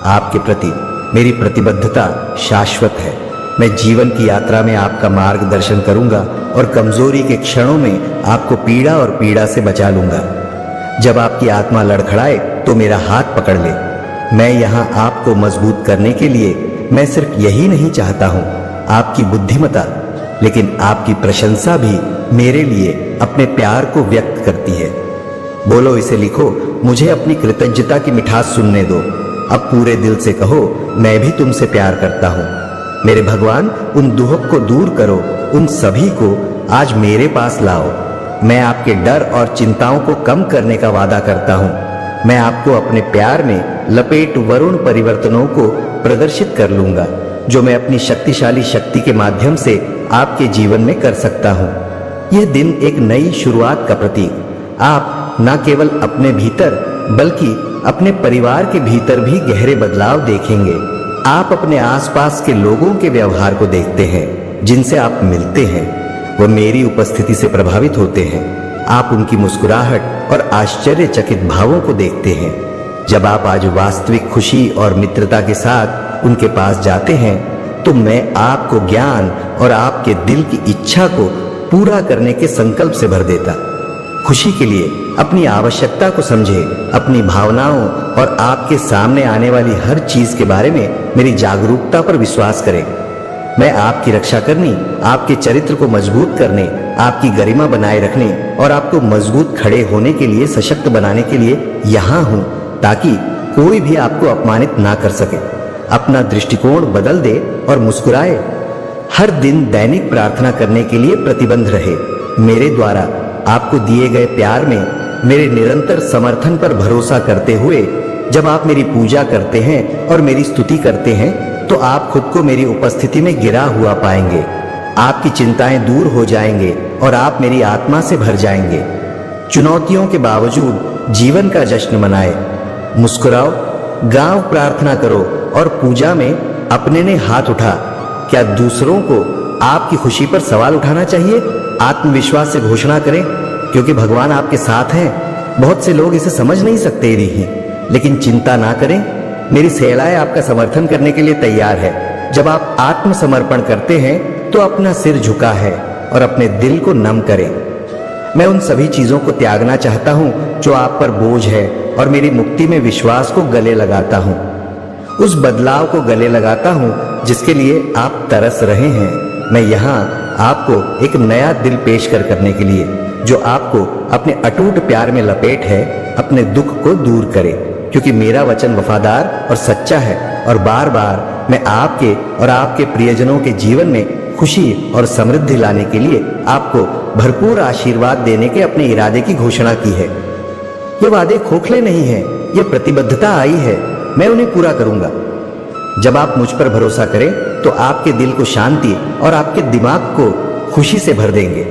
आपके प्रति मेरी प्रतिबद्धता शाश्वत है। मैं जीवन की यात्रा में आपका मार्गदर्शन करूंगा और कमजोरी के क्षणों में आपको पीड़ा और पीड़ा से बचा लूंगा। जब आपकी आत्मा लड़खड़ाए तो मेरा हाथ पकड़ ले। मैं यहाँ आपको मजबूत करने के लिए मैं सिर्फ यही नहीं चाहता हूँ आपकी बुद्धिमता, लेकिन आपकी प्रशंसा भी मेरे लिए अपने प्यार को व्यक्त करती है। बोलो, इसे लिखो, मुझे अपनी कृतज्ञता की मिठास सुनने दो। अब पूरे दिल से कहो, मैं भी तुमसे प्यार करता हूँ। मेरे भगवान, उन दुहक को दूर करो, उन सभी को आज मेरे पास लाओ। मैं आपके डर और चिंताओं को कम करने का वादा करता हूँ। मैं आपको अपने प्यार में लपेट वरुण परिवर्तनों को प्रदर्शित कर लूंगा, जो मैं अपनी शक्तिशाली शक्ति के माध्यम से आपके जीवन में कर सकता हूँ। यह दिन एक नई शुरुआत का प्रतीक। आप न केवल अपने भीतर बल्कि अपने परिवार के भीतर भी गहरे बदलाव देखेंगे। आप अपने आसपास के लोगों के व्यवहार को देखते हैं, जिनसे आप मिलते हैं वह मेरी उपस्थिति से प्रभावित होते हैं। आप उनकी मुस्कुराहट और आश्चर्यचकित भावों को देखते हैं। जब आप आज वास्तविक खुशी और मित्रता के साथ उनके पास जाते हैं तो मैं आपको ज्ञान और आपके दिल की इच्छा को पूरा करने के संकल्प से भर देता। खुशी के लिए अपनी आवश्यकता को समझे, अपनी भावनाओं और आपके सामने आने वाली हर चीज के बारे में मेरी जागरूकता पर विश्वास करें। मैं आपकी रक्षा करने, आपके चरित्र को मजबूत करने, आपकी गरिमा बनाए रखने और आपको मजबूत खड़े होने के लिए, सशक्त बनाने के लिए यहाँ हूँ, ताकि कोई भी आपको अपमानित ना कर सके। अपना दृष्टिकोण बदल दे और मुस्कुराए। हर दिन दैनिक प्रार्थना करने के लिए प्रतिबंध रहे। मेरे द्वारा आपको दिए गए प्यार में मेरे निरंतर समर्थन पर भरोसा करते हुए जब आप मेरी पूजा करते हैं और मेरी स्तुति करते हैं तो आप खुद को मेरी उपस्थिति में गिरा हुआ पाएंगे। आपकी चिंताएं दूर हो जाएंगे और आप मेरी आत्मा से भर जाएंगे। चुनौतियों के बावजूद जीवन का जश्न मनाए। मुस्कुराओ, गाओ, प्रार्थना करो और पूजा में अपने ने हाथ उठा। क्या दूसरों को आपकी खुशी पर सवाल उठाना चाहिए? आत्मविश्वास से घोषणा करें, क्योंकि भगवान आपके साथ हैं। बहुत से लोग इसे समझ नहीं सकते रही, लेकिन चिंता ना करें, मेरी सेनाएं आपका समर्थन करने के लिए तैयार है। जब आप आत्मसमर्पण करते हैं तो अपना सिर झुका है और अपने दिल को नम करें। मैं उन सभी चीजों को त्यागना चाहता हूं जो आप पर बोझ है और मेरी मुक्ति में विश्वास को गले लगाता हूं। उस बदलाव को गले लगाता हूं जिसके लिए आप तरस रहे हैं। मैं यहाँ आपको एक नया दिल पेश करने के लिए, जो आपको अपने अटूट प्यार में लपेट है, अपने दुख को दूर करे, क्योंकि मेरा वचन वफादार और सच्चा है और बार बार मैं आपके और आपके प्रियजनों के जीवन में खुशी और समृद्धि लाने के लिए आपको भरपूर आशीर्वाद देने के अपने इरादे की घोषणा की है। ये वादे खोखले नहीं हैं, ये प्रतिबद्धता आई है। मैं उन्हें पूरा करूंगा। जब आप मुझ पर भरोसा करें तो आपके दिल को शांति और आपके दिमाग को खुशी से भर देंगे।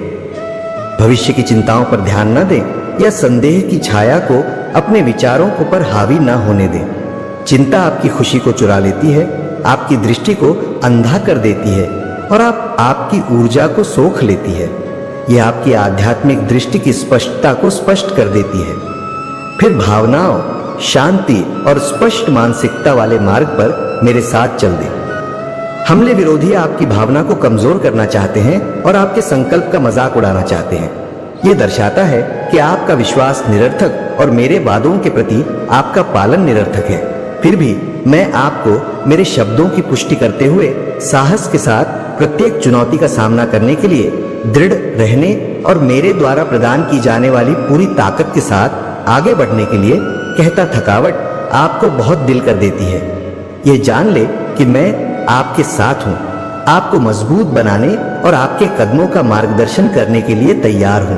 भविष्य की चिंताओं पर ध्यान न दें या संदेह की छाया को अपने विचारों को पर हावी न होने दें। चिंता आपकी खुशी को चुरा लेती है, आपकी दृष्टि को अंधा कर देती है और आपकी ऊर्जा को सोख लेती है। यह आपकी आध्यात्मिक दृष्टि की स्पष्टता को स्पष्ट कर देती है। फिर भावनाओं, शांति और स्पष्ट मानसिकता वाले मार्ग पर मेरे साथ चल दें। हमले विरोधी आपकी भावना को कमजोर करना चाहते हैं और आपके संकल्प का मजाक उड़ाना चाहते हैं। यह दर्शाता है कि आपका विश्वास निरर्थक और मेरे वादों के प्रति आपका पालन निरर्थक है। फिर भी मैं आपको मेरे शब्दों की पुष्टि करते हुए साहस के साथ प्रत्येक चुनौती का सामना करने के लिए दृढ़ रहने और मेरे द्वारा प्रदान की जाने वाली पूरी ताकत के साथ आगे बढ़ने के लिए कहता थकावट आपको बहुत दिल कर देती है। ये जान ले कि मैं आपके साथ हूं, आपको मजबूत बनाने और आपके कदमों का मार्गदर्शन करने के लिए तैयार हूं।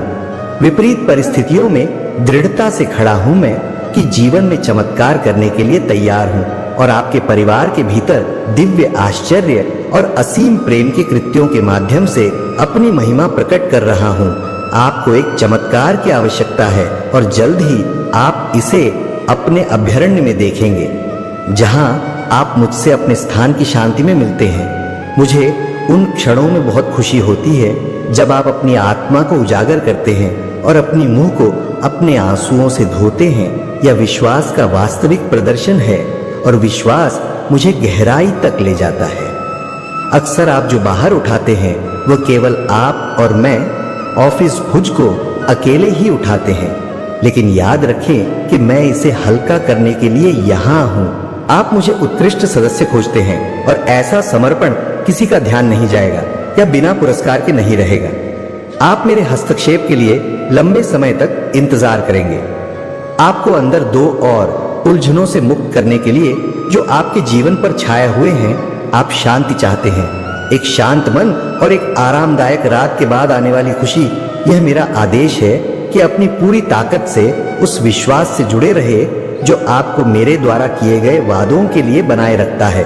विपरीत परिस्थितियों में दृढ़ता से खड़ा हूं मैं कि जीवन में चमत्कार करने के लिए तैयार हूं और आपके परिवार के भीतर दिव्य आश्चर्य और असीम प्रेम के कृत्यों के माध्यम से अपनी महिमा प्रकट कर रहा हूं। आपको एक चमत्कार की आवश्यकता है और जल्द ही आप इसे अपने अभ्यारण्य में देखेंगे, जहां आप मुझसे अपने स्थान की शांति में मिलते हैं। मुझे उन क्षणों में बहुत खुशी होती है जब आप अपनी आत्मा को उजागर करते हैं और अपनी मुंह को अपने आंसुओं से धोते हैं। यह विश्वास का वास्तविक प्रदर्शन है और विश्वास मुझे गहराई तक ले जाता है। अक्सर आप जो बाहर उठाते हैं वो केवल आप और मैं ऑफिस भुज को अकेले ही उठाते हैं, लेकिन याद रखें कि मैं इसे हल्का करने के लिए यहाँ हूँ। आप मुझे उत्कृष्ट सदस्य खोजते हैं और ऐसा समर्पण किसी का ध्यान नहीं जाएगा या बिना पुरस्कार के नहीं रहेगा। आप मेरे हस्तक्षेप के लिए लंबे समय तक इंतजार करेंगे। आपको अंदर दो और उलझनों से मुक्त करने के लिए जो आपके जीवन पर छाए हुए हैं, आप शांति चाहते हैं, एक शांत मन और एक आरामदायक रात के बाद आने वाली खुशी। यह मेरा आदेश है कि अपनी पूरी ताकत से उस विश्वास से जुड़े रहे जो आपको मेरे द्वारा किए गए वादों के लिए बनाए रखता है।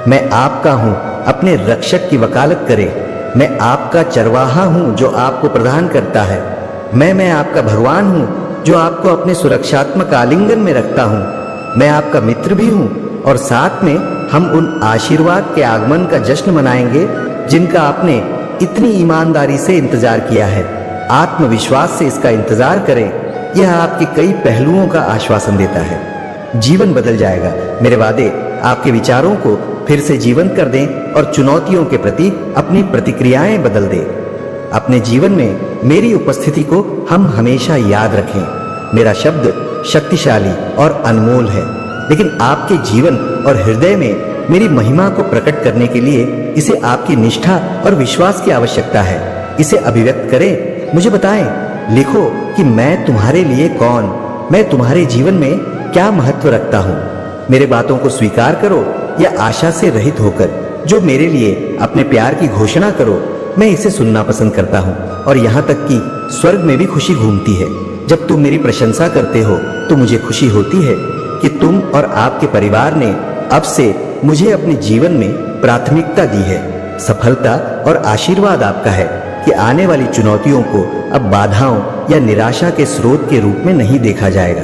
मैं आपका हूं, अपने रक्षक की वकालत करें। मैं आपका चरवाहा हूं जो आपको प्रदान करता है। मैं आपका भगवान हूं जो आपको अपने सुरक्षात्मक आलिंगन में रखता हूं। मैं आपका मित्र भी हूं और साथ में हम उन आशीर्वाद के आगमन का जश्न मनाएंगे जिनका आपने इतनी ईमानदारी से इंतजार किया है। आत्मविश्वास से इसका इंतजार करें, यह आपके कई पहलुओं का आश्वासन देता है। जीवन बदल जाएगा। मेरे वादे आपके विचारों को फिर से जीवंत कर दें और चुनौतियों के प्रति अपनी प्रतिक्रियाएं बदल दें। अपने जीवन में मेरी उपस्थिति को हम हमेशा याद रखें। मेरा शब्द शक्तिशाली और अनमोल है, लेकिन आपके जीवन और हृदय में मेरी महिमा को प्रकट करने के लिए इसे आपकी निष्ठा और विश्वास की आवश्यकता है। इसे अभिव्यक्त करें, मुझे बताएं, लिखो कि मैं तुम्हारे लिए कौन, मैं तुम्हारे जीवन में क्या महत्व रखता हूँ। मेरे बातों को स्वीकार करो या आशा से रहित होकर जो मेरे लिए अपने प्यार की घोषणा करो। मैं इसे सुनना पसंद करता हूँ और यहाँ तक कि स्वर्ग में भी खुशी घूमती है। जब तुम मेरी प्रशंसा करते हो तो मुझे खुशी होती है कि तुम और आपके परिवार ने अब से मुझे अपने जीवन में प्राथमिकता दी है। सफलता और आशीर्वाद आपका है कि आने वाली चुनौतियों को अब बाधाओं या निराशा के स्रोत के रूप में नहीं देखा जाएगा,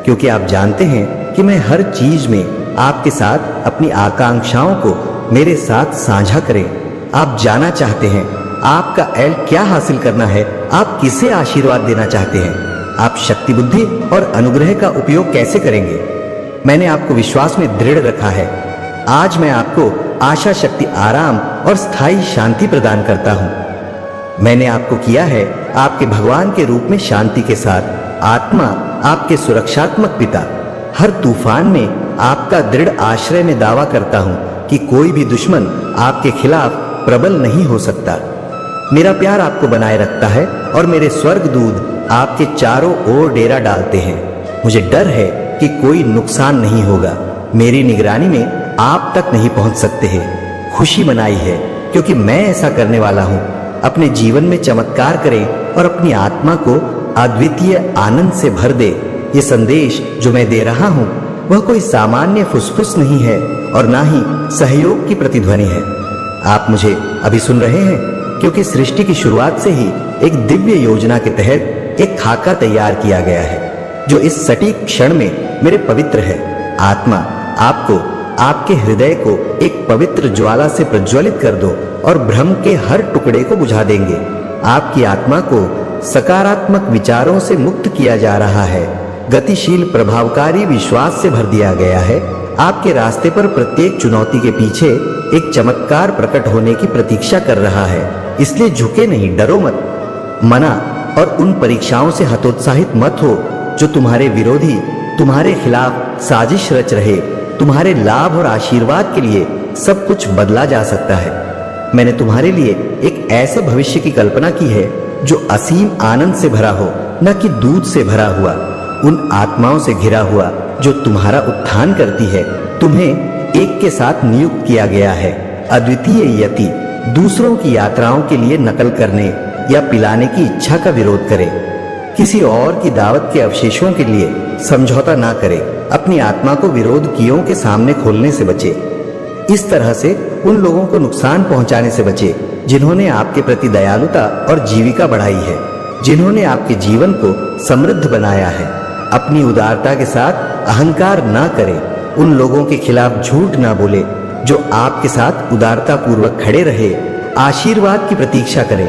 क्योंकि आप जानते हैं कि मैं हर चीज में आपके साथ अपनी आकांक्षाओं को मेरे साथ साझा करें। आप जाना चाहते हैं आपका एल क्या हासिल करना है, आप किसे आशीर्वाद देना चाहते हैं, आप शक्ति, बुद्धि और अनुग्रह का उपयोग कैसे करेंगे। मैंने आपको विश्वास में दृढ़ रखा है। आज मैं आपको आशा, शक्ति, आराम और स्थायी शांति प्रदान करता हूं। मैंने आपको किया है आपके भगवान के रूप में शांति के साथ। आत्मा आपके सुरक्षात्मक पिता। हर तूफान में आपका दृढ़ आश्रय में दावा करता हूं कि कोई भी दुश्मन आपके खिलाफ प्रबल नहीं हो सकता। मेरा प्यार आपको बनाए रखता है और मेरे स्वर्गदूत आपके चारों ओर डेरा डालते हैं। मुझे डर है कि कोई नुकसान नहीं होगा। मेरी निगरानी में आप तक नहीं पहुंच सकते हैं। खुशी मनाई है क्योंकि मैं ऐसा करने वाला हूं। अपने जीवन में चमत्कार करें और अपनी आत्मा को अद्वितीय आनंद से भर दे। ये संदेश जो मैं दे रहा हूं वह कोई सामान्य फुसफुस नहीं है और ना ही सहयोग की प्रतिध्वनि है। आप मुझे अभी सुन रहे हैं क्योंकि सृष्टि की शुरुआत से ही एक दिव्य योजना के तहत एक खाका तैयार किया गया है जो इस सटीक क्षण में मेरे पवित्र है। आत्मा आपको आपके हृदय को एक पवित्र ज्वाला से प्रज्वलित कर दो और भ्रम के हर टुकड़े को बुझा देंगे। आपकी आत्मा को सकारात्मक विचारों से मुक्त किया जा रहा है। गतिशील, प्रभावकारी विश्वास से भर दिया गया है। आपके रास्ते पर प्रत्येक चुनौती के पीछे एक चमत्कार प्रकट होने की प्रतीक्षा कर रहा है। इसलिए झुके नहीं, डरो मत। मना और उन परीक्षाओं से हतोत्साहित मत हो जो तुम्हारे विरोधी तुम्हारे खिलाफ साजिश रच रहे। तुम्हारे लाभ और आशीर्वाद के लिए सब कुछ बदला जा सकता है। मैंने तुम्हारे लिए एक ऐसे भविष्य की कल्पना की है जो असीम आनंद से भरा हो, न कि दूध से भरा हुआ। उन आत्माओं से घिरा हुआ जो तुम्हारा उत्थान करती है। तुम्हें एक के साथ नियुक्त किया गया है, अद्वितीय यति। दूसरों की यात्राओं के लिए नकल करने या पिलाने की इच्छा का विरोध करे। किसी और की दावत के अवशेषों के लिए समझौता ना करे। अपनी आत्मा को विरोधियों के सामने खोलने से बचे। इस तरह से उन लोगों को नुकसान पहुंचाने से बचे जिन्होंने आपके प्रति दयालुता और जीविका बढ़ाई है, जिन्होंने आपके जीवन को समृद्ध बनाया है। अपनी उदारता के साथ अहंकार ना करें। उन लोगों के खिलाफ झूठ ना बोले जो आपके साथ उदारता पूर्वक खड़े रहे। आशीर्वाद की प्रतीक्षा करें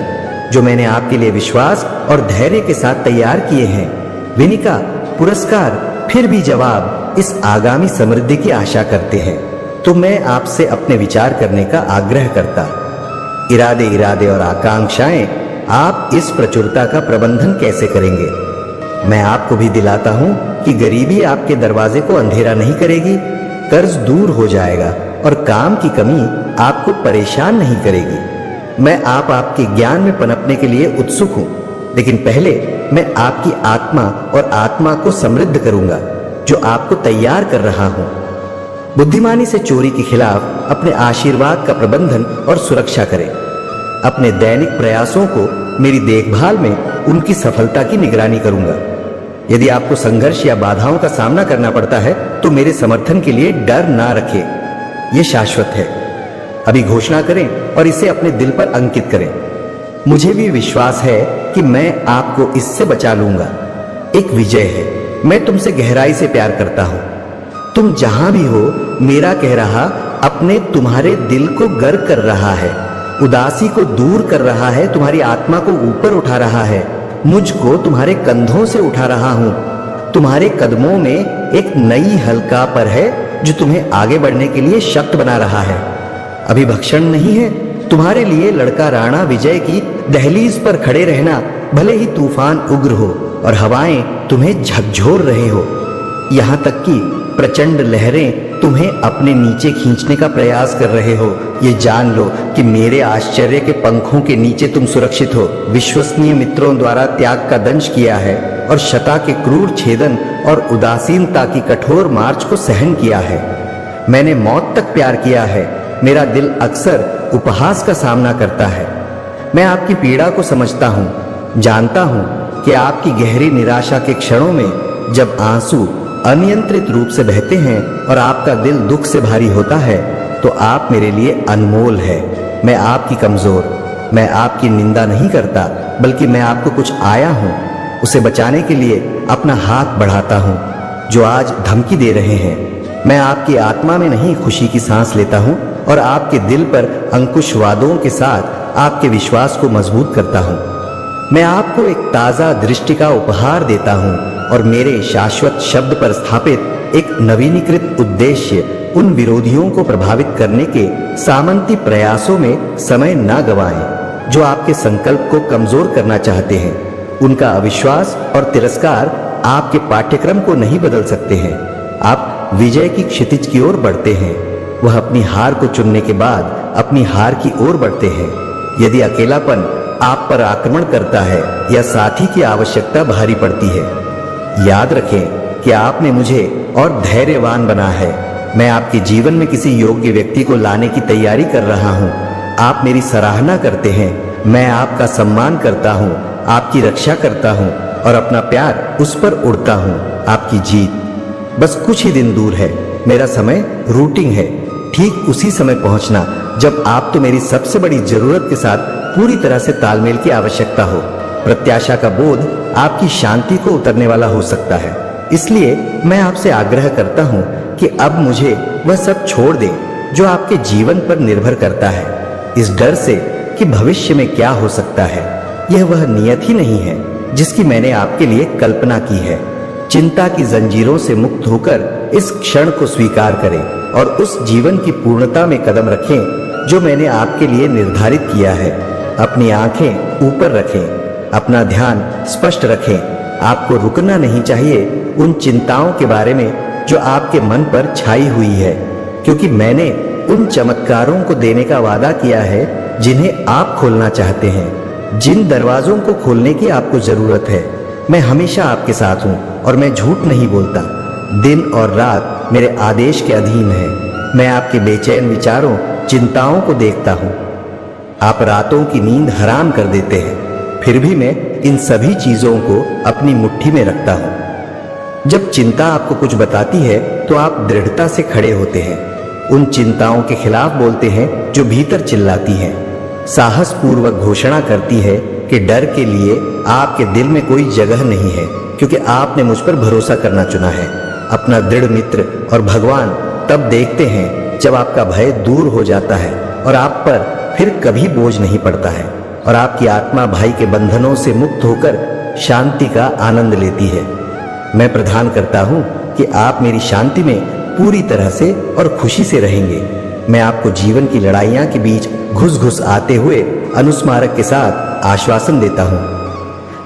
जो मैंने आपके लिए विश्वास और धैर्य के साथ तैयार किए हैं। विनिका, पुरस्कार, फिर भी जवाब इस आगामी समृद्धि की आशा करते हैं। तो मैं आपसे अपने विचार करने का आग्रह करता। इरादे और आकांक्षाएं, आप इस प्रचुरता का प्रबंधन कैसे करेंगे? मैं आपको भी दिलाता हूं कि गरीबी आपके दरवाजे को अंधेरा नहीं करेगी। कर्ज दूर हो जाएगा और काम की कमी आपको परेशान नहीं करेगी। मैं आपके ज्ञान में पनपने के लिए उत्सुक हूं, लेकिन पहले मैं आपकी आत्मा और आत्मा को समृद्ध करूंगा जो आपको तैयार कर रहा हूं। बुद्धिमानी से चोरी के खिलाफ अपने आशीर्वाद का प्रबंधन और सुरक्षा करें। अपने दैनिक प्रयासों को मेरी देखभाल में उनकी सफलता की निगरानी करूंगा। यदि आपको संघर्ष या बाधाओं का सामना करना पड़ता है तो मेरे समर्थन के लिए डर ना रखें। यह शाश्वत है। अभी घोषणा करें और इसे अपने दिल पर अंकित करें। मुझे भी विश्वास है कि मैं आपको इससे बचा लूंगा। एक विजय है। मैं तुमसे गहराई से प्यार करता हूं। तुम जहां भी हो, मेरा कह रहा अपने तुम्हारे दिल को गर्व कर रहा है, उदासी को दूर कर रहा है, तुम्हारी आत्मा को ऊपर उठा रहा है। मुझको तुम्हारे कंधों से उठा रहा हूं। तुम्हारे कदमों में एक नई हल्का पर है जो तुम्हें आगे बढ़ने के लिए शक्त बना रहा है। अभी भक्षण नहीं है। तुम्हारे लिए लड़का राणा विजय की दहलीज पर खड़े रहना, भले ही तूफान उग्र हो और हवाएं तुम्हें झकझोर रहे हो, यहां तक कि प्रचंड लहरें तुम्हें अपने नीचे खींचने का प्रयास कर रहे हो। ये जान लो कि मेरे आश्चर्य के पंखों के नीचे तुम सुरक्षित हो। विश्वसनीय मित्रों द्वारा त्याग का दंश किया है और शता के क्रूर छेदन और उदासीनता की कठोर मार्च को सहन किया है। मैंने मौत तक प्यार किया है। मेरा दिल अक्सर उपहास का सामना करता है। मैं आपकी पीड़ा को समझता हूँ। जानता हूँ कि आपकी गहरी निराशा के क्षणों में जब आंसू अनियंत्रित रूप से बहते हैं और आपका दिल दुख से भारी होता है, तो आप मेरे लिए अनमोल है। मैं आपकी कमजोर, मैं आपकी निंदा नहीं करता, बल्कि मैं आपको कुछ आया हूँ उसे बचाने के लिए अपना हाथ बढ़ाता हूँ जो आज धमकी दे रहे हैं। मैं आपकी आत्मा में नहीं खुशी की सांस लेता हूँ और आपके दिल पर अंकुशवादों के साथ आपके विश्वास को मजबूत करता हूँ। मैं आपको एक ताजा दृष्टि का उपहार देता हूँ और मेरे शाश्वत शब्द पर स्थापित एक नवीनीकृत उद्देश्य उन विरोधियों को प्रभावित करने के सामंती प्रयासों में समय न गवाएं जो आपके संकल्प को कमजोर करना चाहते हैं। उनका अविश्वास और तिरस्कार आपके पाठ्यक्रम को नहीं बदल सकते हैं। आप विजय की क्षितिज की ओर बढ़ते हैं। वह अपनी हार को चुनने के बाद अपनी हार की ओर बढ़ते हैं। यदि अकेलापन आप पर आक्रमण करता है या साथी की आवश्यकता भारी पड़ती है, याद रखें कि आपने मुझे और धैर्यवान बना है। मैं आपके जीवन में किसी योग्य व्यक्ति को लाने की तैयारी कर रहा हूँ। आप मेरी सराहना करते हैं, मैं आपका सम्मान करता हूँ, आपकी रक्षा करता हूँ और अपना प्यार उस पर उड़ता हूँ। आपकी जीत बस कुछ ही दिन दूर है। मेरा समय रूटिंग है, ठीक उसी समय पहुंचना जब आपको मेरी सबसे बड़ी जरूरत के साथ पूरी तरह से तालमेल की आवश्यकता हो। प्रत्याशा का बोध आपकी शांति को उतरने वाला हो सकता है। इसलिए मैं आपसे आग्रह करता हूं कि अब मुझे वह सब छोड़ दें जो आपके जीवन पर निर्भर करता है, इस डर से कि भविष्य में क्या हो सकता है। यह वह नियत ही नहीं है जिसकी मैंने आपके लिए कल्पना की है। चिंता की जंजीरों से मुक्त होकर इस क्षण को स्वीकार करें और उस जीवन की पूर्णता में कदम रखें जो मैंने आपके लिए निर्धारित किया है। अपनी आंखें ऊपर रखें, अपना ध्यान स्पष्ट रखें। आपको रुकना नहीं चाहिए उन चिंताओं के बारे में जो आपके मन पर छाई हुई है, क्योंकि मैंने उन चमत्कारों को देने का वादा किया है जिन्हें आप खोलना चाहते हैं। जिन दरवाजों को खोलने की आपको जरूरत है, मैं हमेशा आपके साथ हूं और मैं झूठ नहीं बोलता। दिन और रात मेरे आदेश के अधीन है। मैं आपके बेचैन विचारों, चिंताओं को देखता हूं। आप रातों की नींद हराम कर देते हैं, फिर भी मैं इन सभी चीजों को अपनी मुट्ठी में रखता हूं। जब चिंता आपको कुछ बताती है तो आप दृढ़ता से खड़े होते हैं, उन चिंताओं के खिलाफ बोलते हैं जो भीतर चिल्लाती हैं, साहस पूर्वक घोषणा करती है कि डर के लिए आपके दिल में कोई जगह नहीं है, क्योंकि आपने मुझ पर भरोसा करना चुना है। अपना दृढ़ मित्र और भगवान तब देखते हैं जब आपका भय दूर हो जाता है और आप पर फिर कभी बोझ नहीं पड़ता है और आपकी आत्मा भाई के बंधनों से मुक्त होकर शांति का आनंद लेती है। मैं प्रदान करता हूं कि आप मेरी शांति में पूरी तरह से और खुशी से रहेंगे। मैं आपको जीवन की लड़ाइयां के बीच घुस घुस आते हुए अनुस्मारक के साथ आश्वासन देता हूं।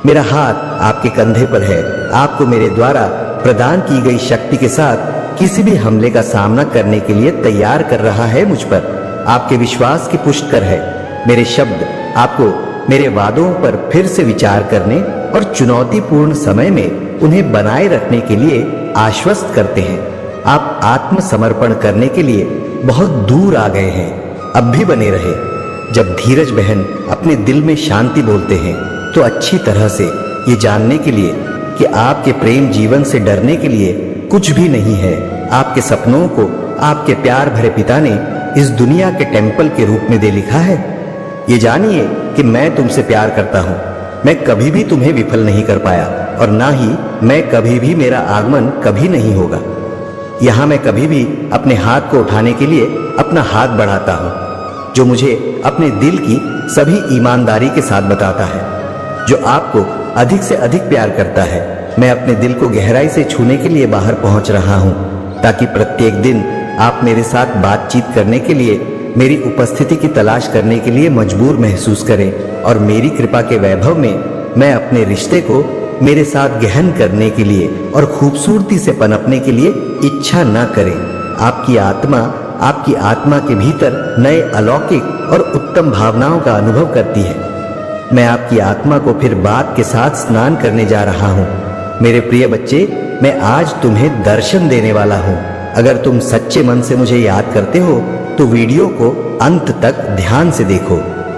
मेरा हाथ आपके कंधे पर है। आपको मेरे द्वारा प्रदान की गई शक्ति के साथ किसी भी हमले का सामना करने के लिए तैयार कर रहा है मुझ पर। आपके विश्वास की पुष्ट कर है। मेरे शब्द आपको मेरे वादों पर फिर से विचार करने और चुनौतीपूर्ण समय में उन्हें बनाए रखने के लिए आश्वस्त करते हैं। आप आत्मसमर्पण करने के लिए बहुत दूर आ गए हैं, अब भी बने रहे। जब धीरज बहन अपने दिल में शांति बोलते हैं तो अच्छी तरह से ये जानने के लिए कि आपके प्रेम जीवन से डरने के लिए कुछ भी नहीं है। आपके सपनों को आपके प्यार भरे पिता ने इस दुनिया के टेंपल के रूप में दे लिखा है। ये जानिए कि मैं तुमसे प्यार करता हूँ। मैं कभी भी तुम्हें विफल नहीं कर पाया और ना ही मैं कभी भी, मेरा आगमन कभी नहीं होगा। यहाँ मैं कभी भी अपने हाथ को उठाने के लिए अपना हाथ बढ़ाता हूँ, जो मुझे अपने दिल की सभी ईमानदारी के साथ बताता है, जो आपको अधिक से अधिक प्यार करता है। मैं अपने दिल को गहराई से छूने के लिए बाहर पहुंच रहा हूं, ताकि प्रत्येक दिन आप मेरे साथ बातचीत करने के लिए, मेरी उपस्थिति की तलाश करने के लिए मजबूर महसूस करें और मेरी कृपा के वैभव में मैं अपने रिश्ते को मेरे साथ गहन करने के लिए और खूबसूरती से पनपने के लिए इच्छा न करें। आपकी आत्मा के भीतर नए अलौकिक और उत्तम भावनाओं का अनुभव करती है। मैं आपकी आत्मा को फिर बात के साथ स्नान करने जा रहा हूँ। मेरे प्रिय बच्चे, मैं आज तुम्हें दर्शन देने वाला हूँ। अगर तुम सच्चे मन से मुझे याद करते हो तो वीडियो को अंत तक ध्यान से देखो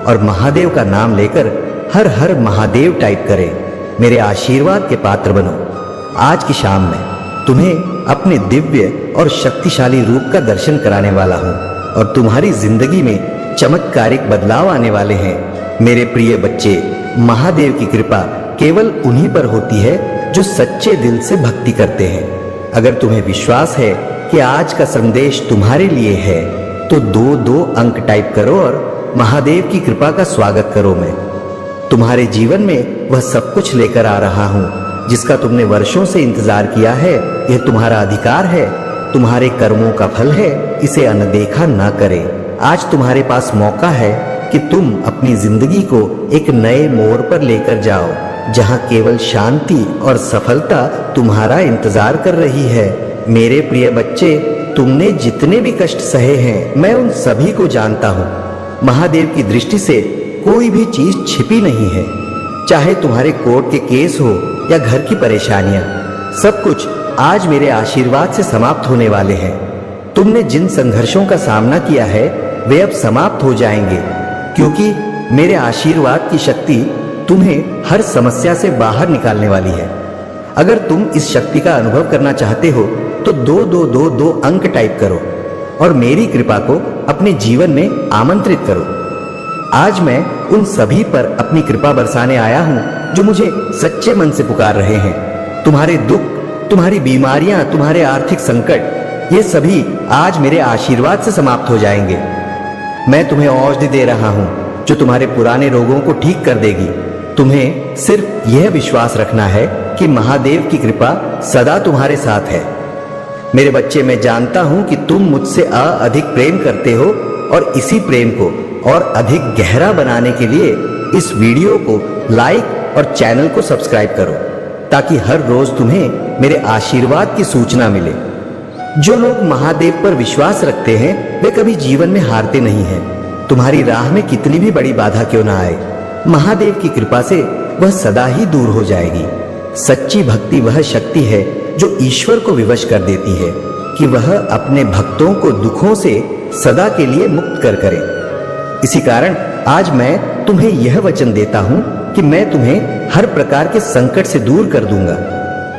और महादेव का नाम लेकर हर हर महादेव टाइप करें। मेरे आशीर्वाद के पात्र बनो। आज की शाम में तुम्हें अपने दिव्य और शक्तिशाली रूप का दर्शन कराने वाला हूँ और तुम्हारी जिंदगी में चमत्कारिक बदलाव आने वाले हैं। मेरे प्रिय बच्चे, महादेव की कृपा केवल उन्हीं पर होती है जो सच्चे दिल से भक्ति करते हैं। अगर तुम्हें विश्वास है कि आज का संदेश तुम्हारे लिए है तो 2 अंक टाइप करो और महादेव की कृपा का स्वागत करो। मैं तुम्हारे जीवन में वह सब कुछ लेकर आ रहा हूँ जिसका तुमने वर्षों से इंतजार किया है। यह तुम्हारा अधिकार है, तुम्हारे कर्मों का फल है। इसे अनदेखा ना करें। आज तुम्हारे पास मौका है कि तुम अपनी जिंदगी को एक नए मोड़ पर लेकर जाओ, जहां केवल शांति और सफलता तुम्हारा इंतजार कर रही है। मेरे प्रिय बच्चे, तुमने जितने भी कष्ट सहे हैं, मैं उन सभी को जानता हूँ। महादेव की दृष्टि से कोई भी चीज छिपी नहीं है। चाहे तुम्हारे कोर्ट के केस हो या घर की परेशानियां, सब कुछ आज मेरे आशीर्वाद से समाप्त होने वाले हैं। तुमने जिन संघर्षों का सामना किया है वे अब समाप्त हो जाएंगे, क्योंकि मेरे आशीर्वाद की शक्ति तुम्हें हर समस्या से बाहर निकालने वाली है। अगर तुम इस शक्ति का अनुभव करना चाहते हो तो 2 अंक टाइप करो और मेरी कृपा को अपने जीवन में आमंत्रित करो। आज मैं उन सभी पर अपनी कृपा बरसाने आया हूं जो मुझे सच्चे मन से पुकार रहे हैं। तुम्हारे दुख, तुम्हारी बीमारियां, तुम्हारे आर्थिक संकट, ये सभी आज मेरे आशीर्वाद से समाप्त हो जाएंगे। मैं तुम्हें औषधि दे रहा हूं जो तुम्हारे पुराने रोगों को ठीक कर देगी। तुम्हें सिर्फ यह विश्वास रखना है कि महादेव की कृपा सदा तुम्हारे साथ है। मेरे बच्चे, मैं जानता हूं कि तुम मुझसे अधिक प्रेम करते हो और इसी प्रेम को और अधिक गहरा बनाने के लिए इस वीडियो को लाइक और चैनल को सब्सक्राइब करो, ताकि हर रोज तुम्हें मेरे आशीर्वाद की सूचना मिले। जो लोग महादेव पर विश्वास रखते हैं वे कभी जीवन में हारते नहीं हैं। तुम्हारी राह में कितनी भी बड़ी बाधा क्यों ना आए, महादेव की कृपा से वह सदा ही दूर हो जाएगी। सच्ची भक्ति वह शक्ति है जो ईश्वर को विवश कर देती है कि वह अपने भक्तों को दुखों से सदा के लिए मुक्त करे। इसी कारण आज मैं तुम्हें यह वचन देता हूं कि मैं तुम्हें हर प्रकार के संकट से दूर कर दूंगा।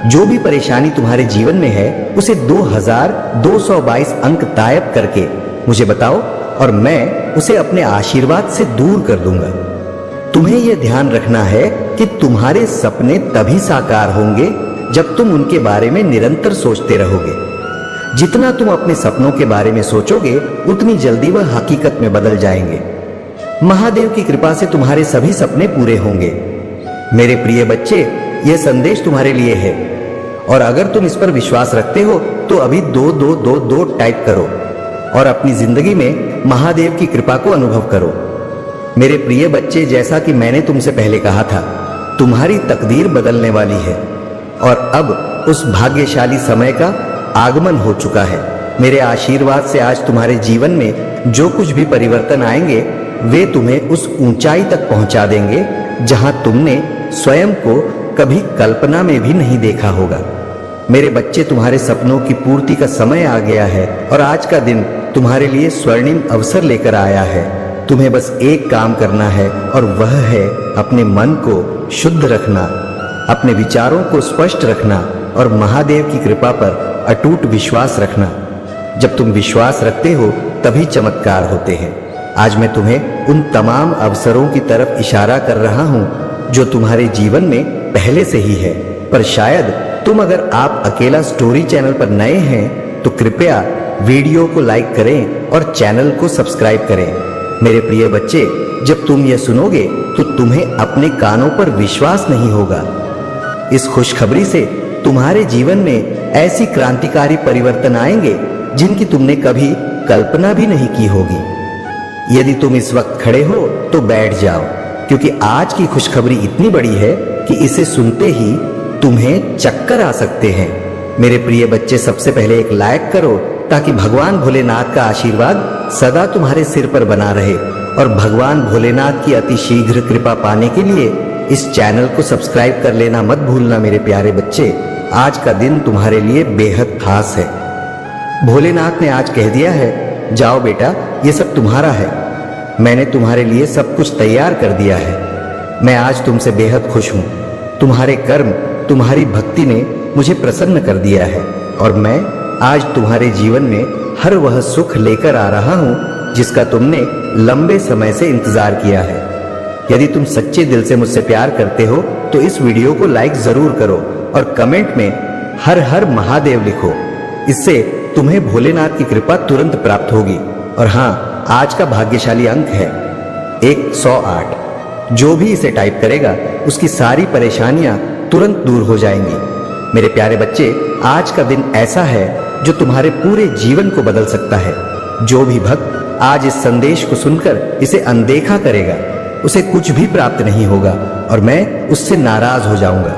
जो भी परेशानी तुम्हारे जीवन में है उसे 2222 अंक टाइप करके मुझे बताओ और मैं उसे अपने आशीर्वाद से दूर कर दूंगा। तुम्हें यह ध्यान रखना है कि तुम्हारे सपने तभी साकार होंगे जब तुम उनके बारे में निरंतर सोचते रहोगे। जितना तुम अपने सपनों के बारे में सोचोगे उतनी जल्दी वह हकीकत में बदल जाएंगे। महादेव की कृपा से तुम्हारे सभी सपने पूरे होंगे। मेरे प्रिय बच्चे, यह संदेश तुम्हारे लिए है और अगर तुम इस पर विश्वास रखते हो तो अभी 2222 टाइप करो और अपनी जिंदगी में महादेव की कृपा को अनुभव करो। मेरे प्रिय बच्चे, जैसा कि मैंने तुमसे पहले कहा था, तुम्हारी तकदीर बदलने वाली है और अब उस भाग्यशाली समय का आगमन हो चुका है। मेरे आशीर्वाद से आज तुम्हारे जीवन में जो कुछ भी परिवर्तन आएंगे वे तुम्हें उस ऊंचाई तक पहुंचा देंगे जहां तुमने स्वयं को कभी कल्पना में भी नहीं देखा होगा। मेरे बच्चे, तुम्हारे सपनों की पूर्ति का समय आ गया है और आज का दिन तुम्हारे लिए स्वर्णिम अवसर लेकर आया है। तुम्हें बस एक काम करना है और वह है अपने मन को शुद्ध रखना, अपने विचारों को स्पष्ट रखना और महादेव की कृपा पर अटूट विश्वास रखना। जब तुम विश्वास रखते हो तभी चमत्कार होते हैं। आज मैं तुम्हें उन तमाम अवसरों की तरफ इशारा कर रहा हूं जो तुम्हारे जीवन में पहले से ही है, पर शायद तुम अगर आप अकेला स्टोरी चैनल पर नए हैं तो कृपया वीडियो को लाइक करें और चैनल को सब्सक्राइब करें। मेरे प्रिय बच्चे, जब तुम यह सुनोगे तो तुम्हें अपने कानों पर विश्वास नहीं होगा। इस खुशखबरी से तुम्हारे जीवन में ऐसी क्रांतिकारी परिवर्तन आएंगे जिनकी तुमने कभी कल्पना भी नहीं की होगी। यदि तुम इस वक्त खड़े हो तो बैठ जाओ, क्योंकि आज की खुशखबरी इतनी बड़ी है कि इसे सुनते ही तुम्हें चक्कर आ सकते हैं। मेरे प्रिय बच्चे, सबसे पहले एक लाइक करो ताकि भगवान भोलेनाथ का आशीर्वाद सदा तुम्हारे सिर पर बना रहे और भगवान भोलेनाथ की अति शीघ्र कृपा पाने के लिए इस चैनल को सब्सक्राइब कर लेना मत भूलना। मेरे प्यारे बच्चे, आज का दिन तुम्हारे लिए बेहद खास है। भोलेनाथ ने आज कह दिया है, जाओ बेटा, ये सब तुम्हारा है। मैंने तुम्हारे लिए सब कुछ तैयार कर दिया है। मैं आज तुमसे बेहद खुश हूँ। तुम्हारे कर्म, तुम्हारी भक्ति ने मुझे प्रसन्न कर दिया है और मैं आज तुम्हारे जीवन में हर वह सुख लेकर आ रहा हूँ जिसका तुमने लंबे समय से इंतजार किया है। यदि तुम सच्चे दिल से मुझसे प्यार करते हो तो इस वीडियो को लाइक जरूर करो और कमेंट में हर हर महादेव लिखो। इससे तुम्हें भोलेनाथ की कृपा तुरंत प्राप्त होगी। और हाँ, आज का भाग्यशाली अंक है 108। जो भी इसे टाइप करेगा उसकी सारी परेशानियां तुरंत दूर हो जाएंगी। मेरे प्यारे बच्चे, आज का दिन ऐसा है जो तुम्हारे पूरे जीवन को बदल सकता है। जो भी भक्त आज इस संदेश को सुनकर इसे अनदेखा करेगा उसे कुछ भी प्राप्त नहीं होगा और मैं उससे नाराज हो जाऊंगा।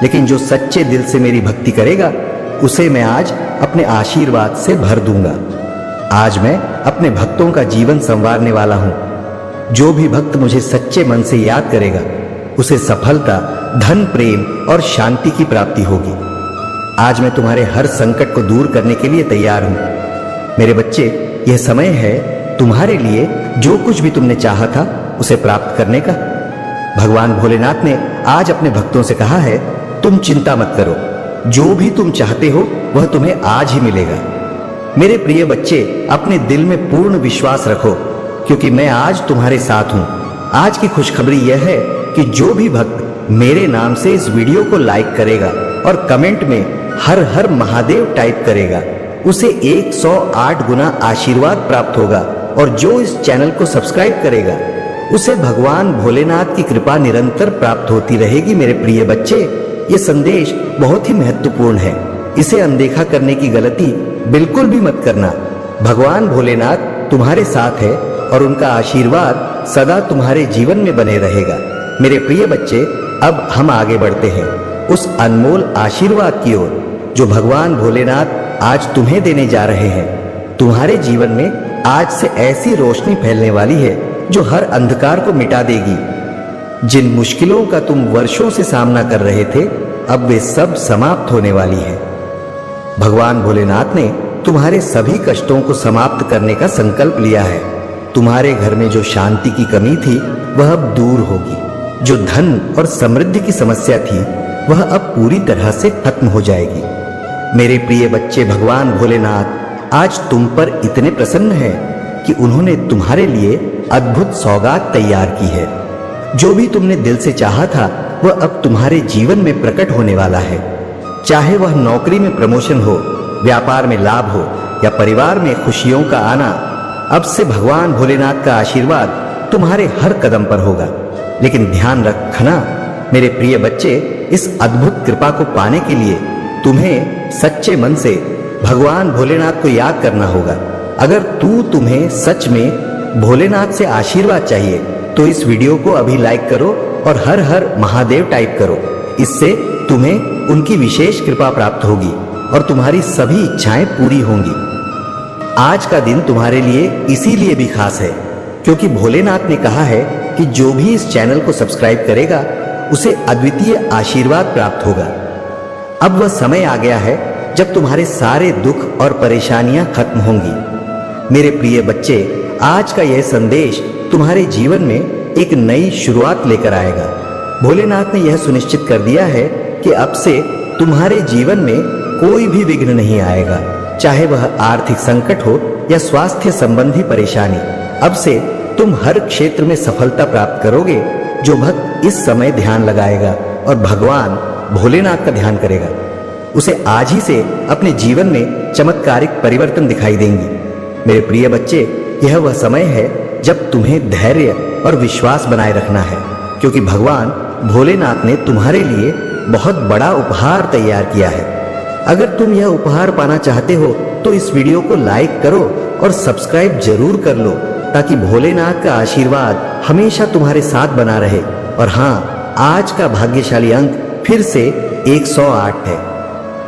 लेकिन जो सच्चे दिल से मेरी भक्ति करेगा उसे मैं आज अपने आशीर्वाद से भर दूंगा। आज मैं अपने भक्तों का जीवन संवारने वाला हूं। जो भी भक्त मुझे सच्चे मन से याद करेगा उसे सफलता, धन, प्रेम और शांति की प्राप्ति होगी। आज मैं तुम्हारे हर संकट को दूर करने के लिए तैयार हूं। मेरे बच्चे, यह समय है तुम्हारे लिए जो कुछ भी तुमने चाहा था उसे प्राप्त करने का। भगवान भोलेनाथ ने आज अपने भक्तों से कहा है, तुम चिंता मत करो, जो भी तुम चाहते हो वह तुम्हें आज ही मिलेगा। मेरे प्रिय बच्चे, अपने दिल में पूर्ण विश्वास रखो क्योंकि मैं आज तुम्हारे साथ हूं। आज की खुशखबरी यह है कि जो भी भक्त मेरे नाम से इस वीडियो को लाइक करेगा और कमेंट में हर हर महादेव टाइप करेगा उसे 108 गुना आशीर्वाद प्राप्त होगा और जो इस चैनल को सब्सक्राइब करेगा उसे भगवान भोलेनाथ की कृपा निरंतर प्राप्त होती रहेगी। मेरे प्रिय बच्चे, ये संदेश बहुत ही महत्वपूर्ण है। इसे अनदेखा करने की गलती बिल्कुल भी मत करना। भगवान भोलेनाथ तुम्हारे साथ है और उनका आशीर्वाद सदा तुम्हारे जीवन में बने रहेगा। मेरे प्रिय बच्चे, अब हम आगे बढ़ते हैं उस अनमोल आशीर्वाद की ओर जो भगवान भोलेनाथ आज तुम्हें देने जा रहे हैं। तुम्हारे जीवन में आज से ऐसी रोशनी फैलने वाली है जो हर अंधकार को मिटा देगी। जिन मुश्किलों का तुम वर्षों से सामना कर रहे थे, अब वे सब समाप्त होने वाली है। भगवान भोलेनाथ ने तुम्हारे सभी कष्टों को समाप्त करने का संकल्प लिया है। तुम्हारे घर में जो शांति की कमी थी वह अब दूर होगी। जो धन और समृद्धि की समस्या थी वह अब पूरी तरह से खत्म हो जाएगी। मेरे प्रिय बच्चे, भगवान भोलेनाथ आज तुम पर इतने प्रसन्न हैं कि उन्होंने तुम्हारे लिए अद्भुत सौगात तैयार की है। जो भी तुमने दिल से चाहा था वह अब तुम्हारे जीवन में प्रकट होने वाला है। चाहे वह नौकरी में प्रमोशन हो, व्यापार में लाभ हो या परिवार में खुशियों का आना, अब से भगवान भोलेनाथ का आशीर्वाद तुम्हारे हर कदम पर होगा। लेकिन ध्यान रखना मेरे प्रिय बच्चे, इस अद्भुत कृपा को पाने के लिए तुम्हें सच्चे मन से भगवान भोलेनाथ को याद करना होगा। अगर तुम्हें सच में भोलेनाथ से आशीर्वाद चाहिए तो इस वीडियो को अभी लाइक करो और हर हर महादेव टाइप करो। इससे तुम्हें उनकी विशेष कृपा प्राप्त होगी और तुम्हारी सभी इच्छाएं पूरी होंगी। आज का दिन तुम्हारे लिए इसीलिए भी खास है क्योंकि भोलेनाथ ने कहा है कि जो भी इस चैनल को सब्सक्राइब करेगा उसे अद्वितीय आशीर्वाद प्राप्त होगा। अब वह समय आ गया है जब तुम्हारे सारे दुख और परेशानियां खत्म होंगी। मेरे प्रिय बच्चे, आज का यह संदेश तुम्हारे जीवन में एक नई शुरुआत लेकर आएगा। भोलेनाथ ने यह सुनिश्चित कर दिया है कि अब से तुम्हारे जीवन में कोई भी विघ्न नहीं आएगा, चाहे वह आर्थिक संकट हो या स्वास्थ्य संबंधी परेशानी। अब से तुम हर क्षेत्र में सफलता प्राप्त करोगे। जो भक्त इस समय ध्यान लगाएगा और भगवान भोलेनाथ का ध्यान करेगा, उसे आज ही से अपने जीवन में चमत्कारिक परिवर्तन दिखाई देंगी। मेरे प्रिय बच्चे, यह वह समय है जब तुम्हें धैर्य और विश्वास बनाए रखना है क्योंकि भगवान भोलेनाथ ने तुम्हारे लिए बहुत बड़ा उपहार तैयार किया है। अगर तुम यह उपहार पाना चाहते हो तो इस वीडियो को लाइक करो और सब्सक्राइब जरूर कर लो ताकि भोलेनाथ का आशीर्वाद हमेशा तुम्हारे साथ बना रहे। और हाँ, आज का भाग्यशाली अंक फिर से 108 है।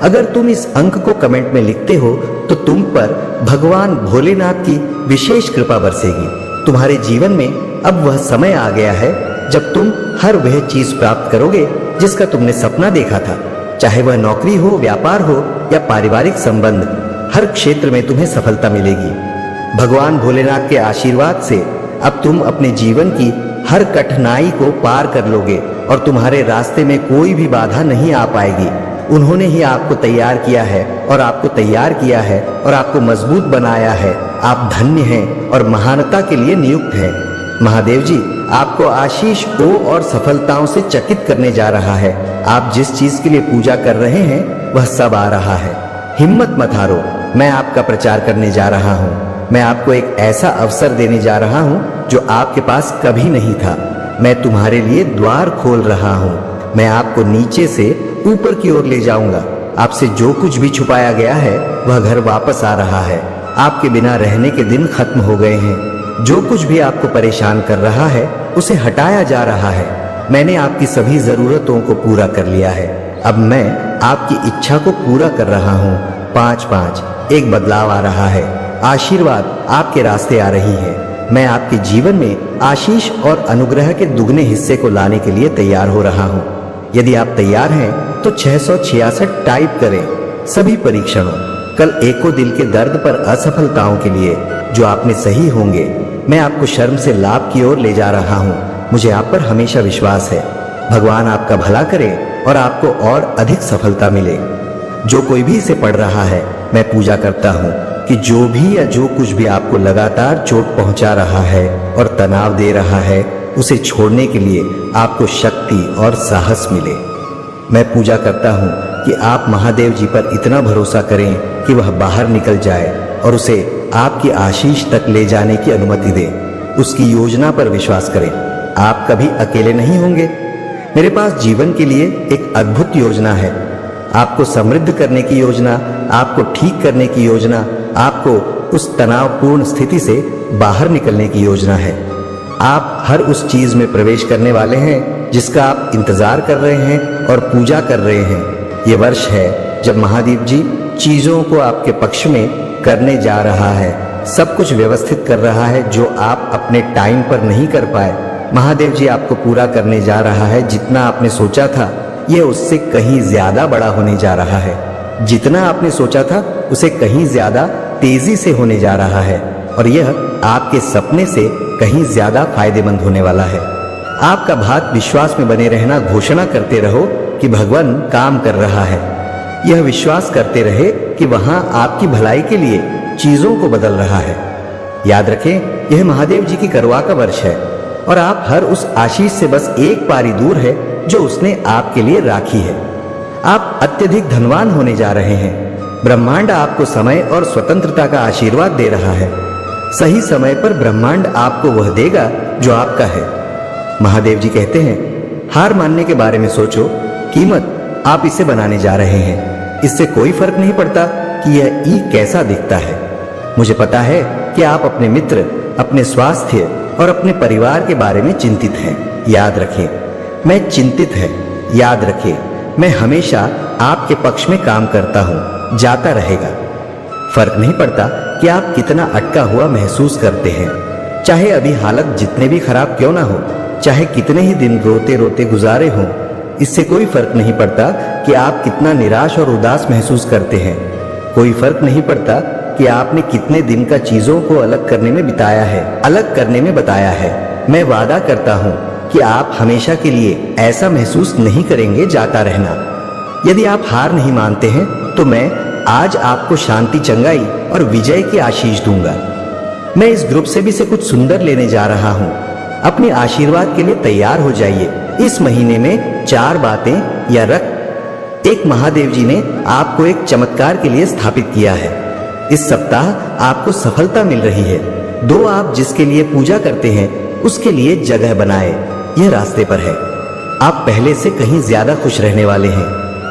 अगर तुम इस अंक को कमेंट में लिखते हो तो तुम पर भगवान भोलेनाथ की विशेष कृपा बरसेगी। तुम्हारे जीवन में अब वह समय आ गया है जब तुम हर वह चीज प्राप्त करोगे जिसका तुमने सपना देखा था। चाहे वह नौकरी हो, व्यापार हो या पारिवारिक संबंध, हर क्षेत्र में तुम्हें सफलता मिलेगी। भगवान भोलेनाथ के आशीर्वाद से अब तुम अपने जीवन की हर कठिनाई को पार कर लोगे और तुम्हारे रास्ते में कोई भी बाधा नहीं आ पाएगी। उन्होंने ही आपको तैयार किया है और आपको तैयार किया है और आपको मजबूत बनाया है। आप धन्य हैं और महानता के लिए नियुक्त हैं। महादेव जी आपको आशीष को और सफलताओं से चकित करने जा रहा है। आप जिस चीज के लिए पूजा कर रहे हैं वह सब आ रहा है। हिम्मत मत हारो, मैं आपका प्रचार करने जा रहा हूँ। मैं आपको एक ऐसा अवसर देने जा रहा हूँ जो आपके पास कभी नहीं था। मैं तुम्हारे लिए द्वार खोल रहा हूँ। मैं आपको नीचे से ऊपर की ओर ले जाऊंगा। आपसे जो कुछ भी छुपाया गया है वह घर वापस आ रहा है। आपके बिना रहने के दिन खत्म हो गए हैं। जो कुछ भी आपको परेशान कर रहा है उसे हटाया जा रहा है। मैंने आपकी सभी जरूरतों को पूरा कर लिया है। अब मैं आपकी इच्छा को पूरा कर रहा हूँ। 5-5 एक बदलाव आ रहा है। आशीर्वाद आपके रास्ते आ रही है। मैं आपके जीवन में आशीष और अनुग्रह के दुगने हिस्से को लाने के लिए तैयार हो रहा हूँ। यदि आप तैयार हैं तो 666 टाइप करें। सभी परीक्षणों, कल एको दिल के दर्द पर असफलताओं के लिए जो आप में सही होंगे, मैं आपको शर्म से लाभ की ओर ले जा रहा हूँ। मुझे आप पर हमेशा विश्वास है। भगवान आपका भला करे और आपको और अधिक सफलता मिले। जो कोई भी इसे पढ़ रहा है, मैं पूजा करता हूँ कि जो भी या जो कुछ भी आपको लगातार चोट पहुंचा रहा है और तनाव दे रहा है, उसे छोड़ने के लिए आपको शक्ति और साहस मिले। मैं पूजा करता हूँ कि आप महादेव जी पर इतना भरोसा करें कि वह बाहर निकल जाए और उसे आपकी आशीष तक ले जाने की अनुमति दें। उसकी योजना पर विश्वास करें। आप कभी अकेले नहीं होंगे। मेरे पास जीवन के लिए एक अद्भुत योजना है। आपको समृद्ध करने की योजना, आपको ठीक करने की योजना, आपको उस तनावपूर्ण स्थिति से बाहर निकलने की योजना है। आप हर उस चीज में प्रवेश करने वाले हैं जिसका आप इंतजार कर रहे हैं और पूजा कर रहे हैं। ये वर्ष है जब महादेव जी चीजों को आपके पक्ष में करने जा रहा है। सब कुछ व्यवस्थित कर रहा है जो आप अपने टाइम पर नहीं कर पाए। महादेव जी आपको पूरा करने जा रहा है। जितना आपने सोचा था यह उससे कहीं ज्यादा बड़ा होने जा रहा है। जितना आपने सोचा था उसे कहीं ज्यादा तेजी से होने जा रहा है और यह आपके सपने से कहीं ज्यादा फायदेमंद होने वाला है। आपका भात विश्वास में बने रहना, घोषणा करते रहो कि भगवान काम कर रहा है। यह विश्वास करते रहे कि वहां आपकी भलाई के लिए चीजों को बदल रहा है। याद रखें, यह महादेव जी की करवा का वर्ष है और आप हर उस आशीष से बस एक पारी दूर है जो उसने आपके लिए राखी है। आप अत्यधिक धनवान होने जा रहे हैं। ब्रह्मांड आपको समय और स्वतंत्रता का आशीर्वाद दे रहा है। सही समय पर ब्रह्मांड आपको वह देगा जो आपका है। महादेव जी कहते हैं, हार मानने के बारे में सोचो, कीमत आप इसे बनाने जा रहे हैं। इससे कोई फर्क नहीं पड़ता कि यह ई कैसा दिखता है। मुझे पता है कि आप अपने मित्र, अपने स्वास्थ्य और अपने परिवार के बारे में चिंतित हैं। याद रखें, मैं चिंतित है। याद रखें, मैं हमेशा आपके पक्ष में काम करता हूं, जाता रहेगा। फर्क नहीं पड़ता कि आप कितना अटका हुआ महसूस करते हैं। चाहे अभी हालत जितने भी खराब क्यों ना हो, चाहे कितने ही दिन रोते रोते गुजारे हों, इससे कोई फर्क नहीं पड़ता कि आप कितना निराश और उदास महसूस करते हैं। कोई फर्क नहीं पड़ता कि आपने कितने दिन का चीजों को अलग करने में बिताया है, अलग करने में बताया है। मैं वादा करता हूं कि आप हमेशा के लिए ऐसा महसूस नहीं करेंगे जाता रहना। यदि आप हार नहीं मानते हैं तो मैं आज आपको शांति, चंगाई और विजय की आशीष दूंगा। मैं इस ग्रुप से भी से कुछ सुंदर लेने जा रहा हूं। अपने आशीर्वाद के लिए तैयार हो जाइए। इस महीने में 4 बातें या रख एक महादेव जी ने आपको एक चमत्कार के लिए स्थापित किया है। इस सप्ताह आपको सफलता मिल रही है। 2 आप जिसके लिए पूजा करते हैं उसके लिए जगह बनाए, यह रास्ते पर है। आप पहले से कहीं ज्यादा खुश रहने वाले हैं।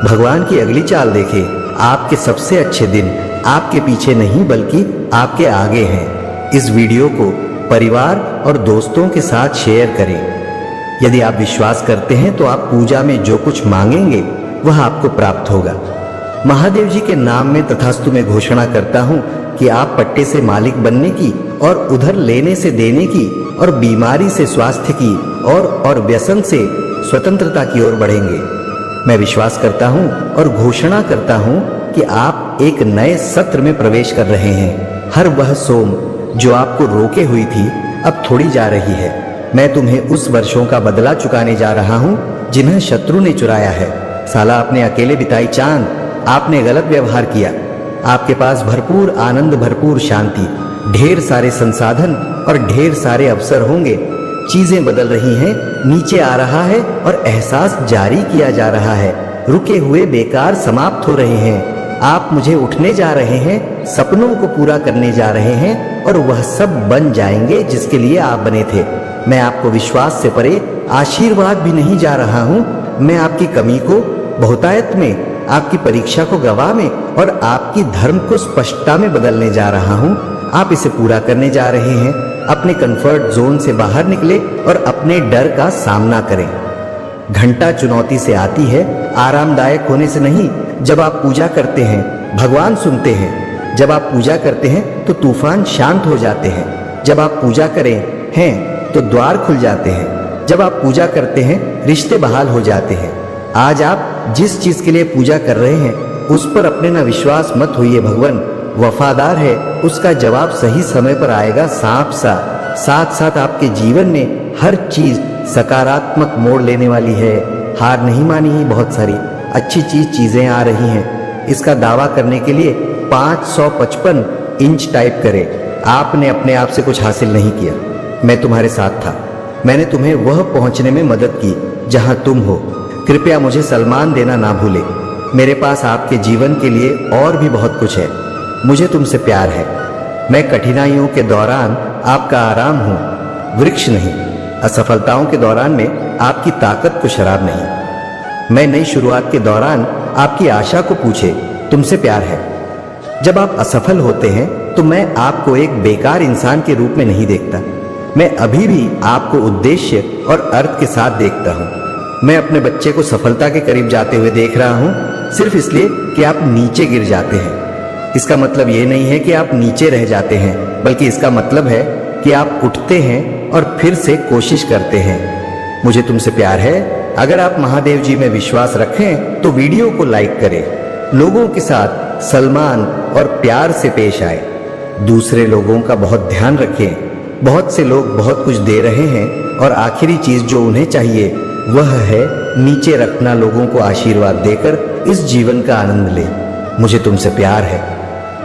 भगवान की अगली चाल देखें। आपके सबसे अच्छे दिन आपके पीछे नहीं बल्कि आपके आगे हैं। इस वीडियो को परिवार और दोस्तों के साथ शेयर करें। यदि आप विश्वास करते हैं तो आप पूजा में जो कुछ मांगेंगे वह आपको प्राप्त होगा। महादेव जी के नाम में तथास्तु में घोषणा करता हूं कि आप पट्टे से मालिक बनने की और उधर लेने से देने की और बीमारी से स्वास्थ्य की और व्यसन से स्वतंत्रता की ओर बढ़ेंगे। मैं विश्वास करता हूं और घोषणा करता हूं कि आप एक नए सत्र में प्रवेश कर रहे हैं। हर वह सोम जो आपको रोके हुई थी अब थोड़ी जा रही है। मैं तुम्हें उस वर्षों का बदला चुकाने जा रहा हूं जिन्हें शत्रु ने चुराया है। साला आपने अकेले बिताई चांद, आपने गलत व्यवहार किया। आपके पास भरपूर आनंद, भरपूर शांति, ढेर सारे संसाधन और ढेर सारे अवसर होंगे। चीजें बदल रही हैं, नीचे आ रहा है और एहसास जारी किया जा रहा है। रुके हुए बेकार समाप्त हो रहे हैं। आप मुझे उठने जा रहे हैं, सपनों को पूरा करने जा रहे हैं और वह सब बन जाएंगे जिसके लिए आप बने थे। मैं आपको विश्वास से परे आशीर्वाद भी नहीं जा रहा हूं। मैं आपकी कमी को बहुतायत में, आपकी परीक्षा को गवाह में और आपकी धर्म को स्पष्टता में बदलने जा रहा हूं। आप इसे पूरा करने जा रहे हैं। अपने कंफर्ट जोन से बाहर निकले और अपने डर का सामना करें। घंटा चुनौती से आती है, आरामदायक होने से नहीं। जब आप पूजा करते हैं भगवान सुनते हैं। जब आप पूजा करते हैं तो तूफान शांत हो जाते हैं। जब आप पूजा करें हैं तो द्वार खुल जाते हैं। जब आप पूजा करते हैं रिश्ते बहाल हो जाते हैं। आज आप जिस चीज के लिए पूजा कर रहे हैं उस पर अपने ना विश्वास मत होइए। भगवान वफादार है, उसका जवाब सही समय पर आएगा। साथ साथ आपके जीवन में हर चीज सकारात्मक मोड़ लेने वाली है। हार नहीं मानी ही, बहुत सारी अच्छी चीजें आ रही हैं। इसका दावा करने के लिए 555 इंच टाइप करें। आपने अपने आप से कुछ हासिल नहीं किया। मैं तुम्हारे साथ था। मैंने तुम्हें वह पहुंचने में मदद की जहां तुम हो। कृपया मुझे सम्मान देना ना भूले। मेरे पास आपके जीवन के लिए और भी बहुत कुछ है। मुझे तुमसे प्यार है। मैं कठिनाइयों के दौरान आपका आराम हूं, वृक्ष नहीं। असफलताओं के दौरान में आपकी ताकत को शराब नहीं। मैं नई शुरुआत के दौरान आपकी आशा को पूछे, तुमसे प्यार है। जब आप असफल होते हैं तो मैं आपको एक बेकार इंसान के रूप में नहीं देखता। मैं अभी भी आपको उद्देश्य और अर्थ के साथ देखता हूं। मैं अपने बच्चे को सफलता के करीब जाते हुए देख रहा हूं। सिर्फ इसलिए कि आप नीचे गिर जाते हैं। इसका मतलब ये नहीं है कि आप नीचे रह जाते हैं, बल्कि इसका मतलब है कि आप उठते हैं और फिर से कोशिश करते हैं। मुझे तुमसे प्यार है। अगर आप महादेव जी में विश्वास रखें तो वीडियो को लाइक करें, लोगों के साथ सम्मान और प्यार से पेश आए, दूसरे लोगों का बहुत ध्यान रखें। बहुत से लोग बहुत कुछ दे रहे हैं और आखिरी चीज जो उन्हें चाहिए वह है नीचे रखना, लोगों को आशीर्वाद देकर इस जीवन का आनंद ले। मुझे तुमसे प्यार है।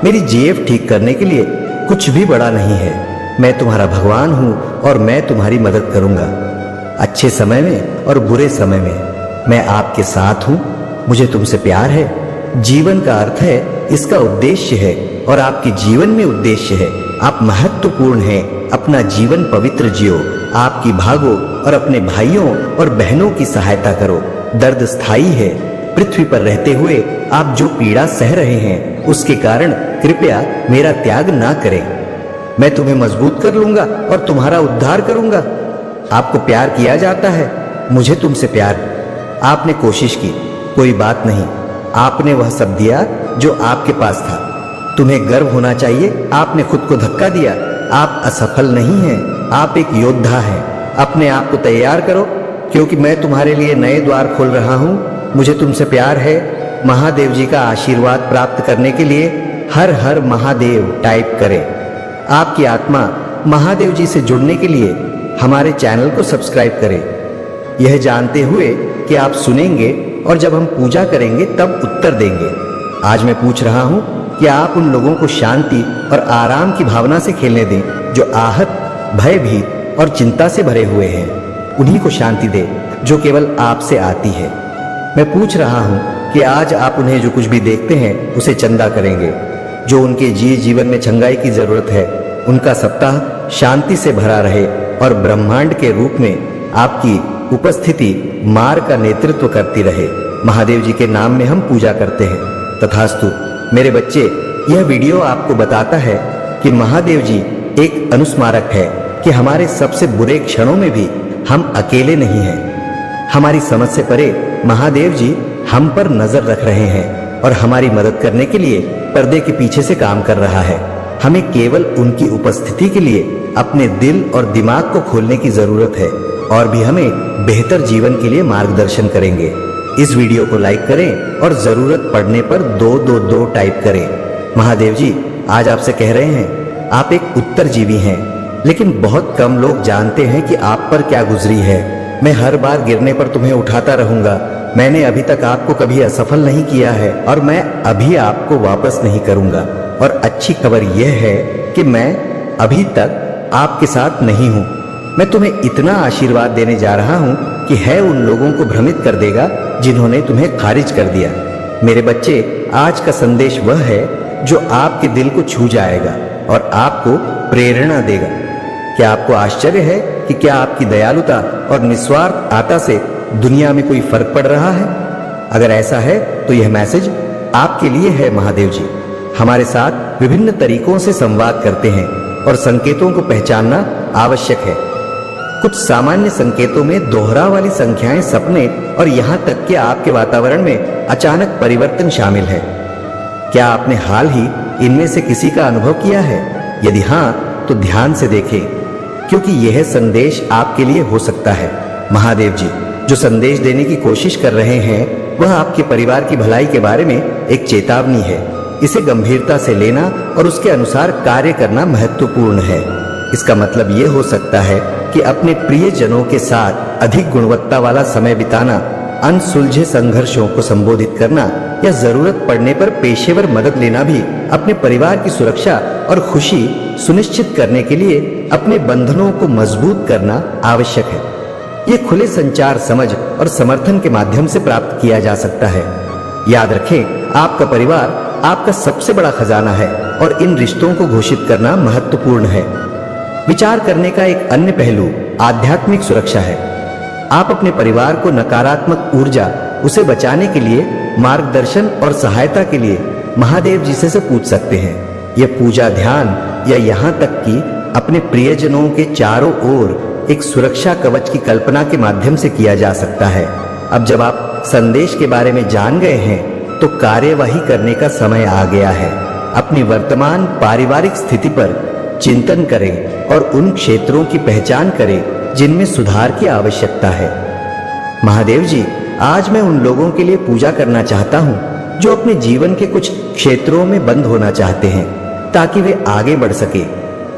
मेरी जीएफ ठीक करने के लिए कुछ भी बड़ा नहीं है। मैं तुम्हारा भगवान हूं और मैं तुम्हारी मदद करूंगा। अच्छे समय में और बुरे समय में मैं आपके साथ हूं। मुझे तुमसे प्यार है। जीवन का अर्थ है, इसका उद्देश्य है और आपके जीवन में उद्देश्य है। आप महत्वपूर्ण हैं। अपना जीवन पवित्र जियो, आपकी भागो और अपने भाइयों और बहनों की सहायता करो। दर्द स्थायी है। पृथ्वी पर रहते हुए आप जो पीड़ा सह रहे हैं उसके कारण कृपया मेरा त्याग ना करें। मैं तुम्हें मजबूत कर लूंगा और तुम्हारा उद्धार करूंगा। आपको प्यार किया जाता है। मुझे तुमसे प्यार। आपने कोशिश की, कोई बात नहीं। आपने वह सब दिया जो आपके पास था। तुम्हें गर्व होना चाहिए। आपने खुद को धक्का दिया। आप असफल नहीं हैं। आप एक योद्धा हैं। अपने आप को तैयार करो, क्योंकि मैं तुम्हारे लिए नए द्वार खोल रहा हूं। मुझे तुमसे प्यार है। महादेव जी का आशीर्वाद प्राप्त करने के लिए हर हर महादेव टाइप करें। आपकी आत्मा महादेव जी से जुड़ने के लिए हमारे चैनल को सब्सक्राइब करें, यह जानते हुए कि आप सुनेंगे और जब हम पूजा करेंगे तब उत्तर देंगे। आज मैं पूछ रहा हूं कि आप उन लोगों को शांति और आराम की भावना से खेलने दें जो आहत, भयभीत और चिंता से भरे हुए हैं। उन्हीं को शांति दे जो केवल आपसे आती है। मैं पूछ रहा हूं कि आज आप उन्हें जो कुछ भी देखते हैं उसे चंदा करेंगे। जो उनके जीवन में छंगाई की जरूरत है, उनका सप्ताह शांति से भरा रहे और ब्रह्मांड के रूप में आपकी उपस्थिति मार्ग का नेतृत्व करती रहे। महादेव जी के नाम में हम पूजा करते हैं। तथास्तु। मेरे बच्चे, यह वीडियो आपको बताता है कि महादेव जी एक अनुस्मारक है कि हमारे सबसे बुरे क्षणों में भी हम अकेले नहीं हैं। हमारी समझ से परे महादेव जी हम पर नजर रख रहे हैं और हमारी मदद करने के लिए पर्दे के पीछे से काम कर रहा है। हमें केवल उनकी उपस्थिति के लिए अपने दिल और दिमाग को खोलने की जरूरत है और भी हमें बेहतर जीवन के लिए मार्गदर्शन करेंगे। इस वीडियो को लाइक करें और जरूरत पड़ने पर 222 टाइप करें। महादेव जी आज आपसे कह रहे हैं, आप एक उत्तरजीवी हैं, लेकिन बहुत कम लोग जानते हैं कि आप पर क्या गुजरी है। मैं हर बार गिरने पर तुम्हें उठाता रहूंगा। मैंने अभी तक आपको कभी असफल नहीं किया है और मैं अभी आपको वापस नहीं करूंगा। और अच्छी खबर यह है कि मैं अभी तक आपके साथ नहीं हूं। मैं तुम्हें इतना आशीर्वाद देने जा रहा हूं कि है उन लोगों को भ्रमित कर देगा जिन्होंने तुम्हें खारिज कर दिया। मेरे बच्चे, आज का संदेश वह है जो आपके दिल को छू जाएगा और आपको प्रेरणा देगा। क्या आपको आश्चर्य है कि क्या आपकी दयालुता और निस्वार्थ आत्मा से दुनिया में कोई फर्क पड़ रहा है? अगर ऐसा है तो यह मैसेज आपके लिए है। महादेव जी हमारे साथ विभिन्न तरीकों से संवाद करते हैं और संकेतों को पहचानना आवश्यक है। कुछ सामान्य संकेतों में दोहरा वाली संख्याएं, सपने और यहाँ तक कि आपके वातावरण में अचानक परिवर्तन शामिल है। क्या आपने हाल ही इनमें से किसी का अनुभव किया है? यदि हाँ तो ध्यान से देखें, क्योंकि यह संदेश आपके लिए हो सकता है। महादेव जी जो संदेश देने की कोशिश कर रहे हैं वह आपके परिवार की भलाई के बारे में एक चेतावनी है। इसे गंभीरता से लेना और उसके अनुसार कार्य करना महत्वपूर्ण है। इसका मतलब यह हो सकता है कि अपने प्रियजनों के साथ अधिक गुणवत्ता वाला समय बिताना, अनसुलझे संघर्षों को संबोधित करना या जरूरत पड़ने पर पेशेवर मदद लेना भी अपने परिवार की सुरक्षा और खुशी सुनिश्चित करने के लिए अपने बंधनों को मजबूत करना आवश्यक है। यह खुले संचार, समझ और समर्थन के माध्यम से प्राप्त किया जा सकता है। याद रखें, आपका परिवार आपका सबसे बड़ा खजाना है और इन रिश्तों को घोषित करना महत्वपूर्ण है। विचार करने का एक अन्य पहलू आध्यात्मिक सुरक्षा है। आप अपने परिवार को नकारात्मक ऊर्जा, उसे बचाने के लिए मार्गदर्शन और सहायता के लिए महादेव जी से पूछ सकते हैं। यह पूजा, ध्यान या यहाँ तक कि अपने प्रियजनों के चारों ओर एक सुरक्षा कवच की कल्पना के माध्यम से किया जा सकता है। अब जब आप संदेश के बारे में जान गए हैं तो कार्यवाही करने का समय आ गया है। अपनी वर्तमान पारिवारिक स्थिति पर चिंतन करें और उन क्षेत्रों की पहचान करें जिनमें सुधार की आवश्यकता है। महादेव जी, आज मैं उन लोगों के लिए पूजा करना चाहता हूँ जो अपने जीवन के कुछ क्षेत्रों में बंद होना चाहते हैं, ताकि वे आगे बढ़ सके।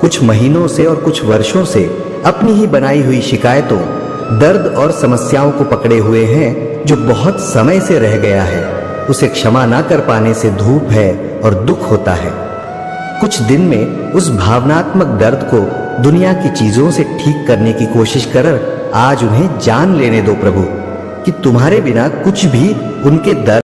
कुछ महीनों से और कुछ वर्षों से अपनी ही बनाई हुई शिकायतों, दर्द और समस्याओं को पकड़े हुए हैं जो बहुत समय से रह गया है। उसे क्षमा ना कर पाने से धूप है और दुख होता है। कुछ दिन में उस भावनात्मक दर्द को दुनिया की चीजों से ठीक करने की कोशिश कर आज उन्हें जान लेने दो प्रभु, कि तुम्हारे बिना कुछ भी उनके दर्द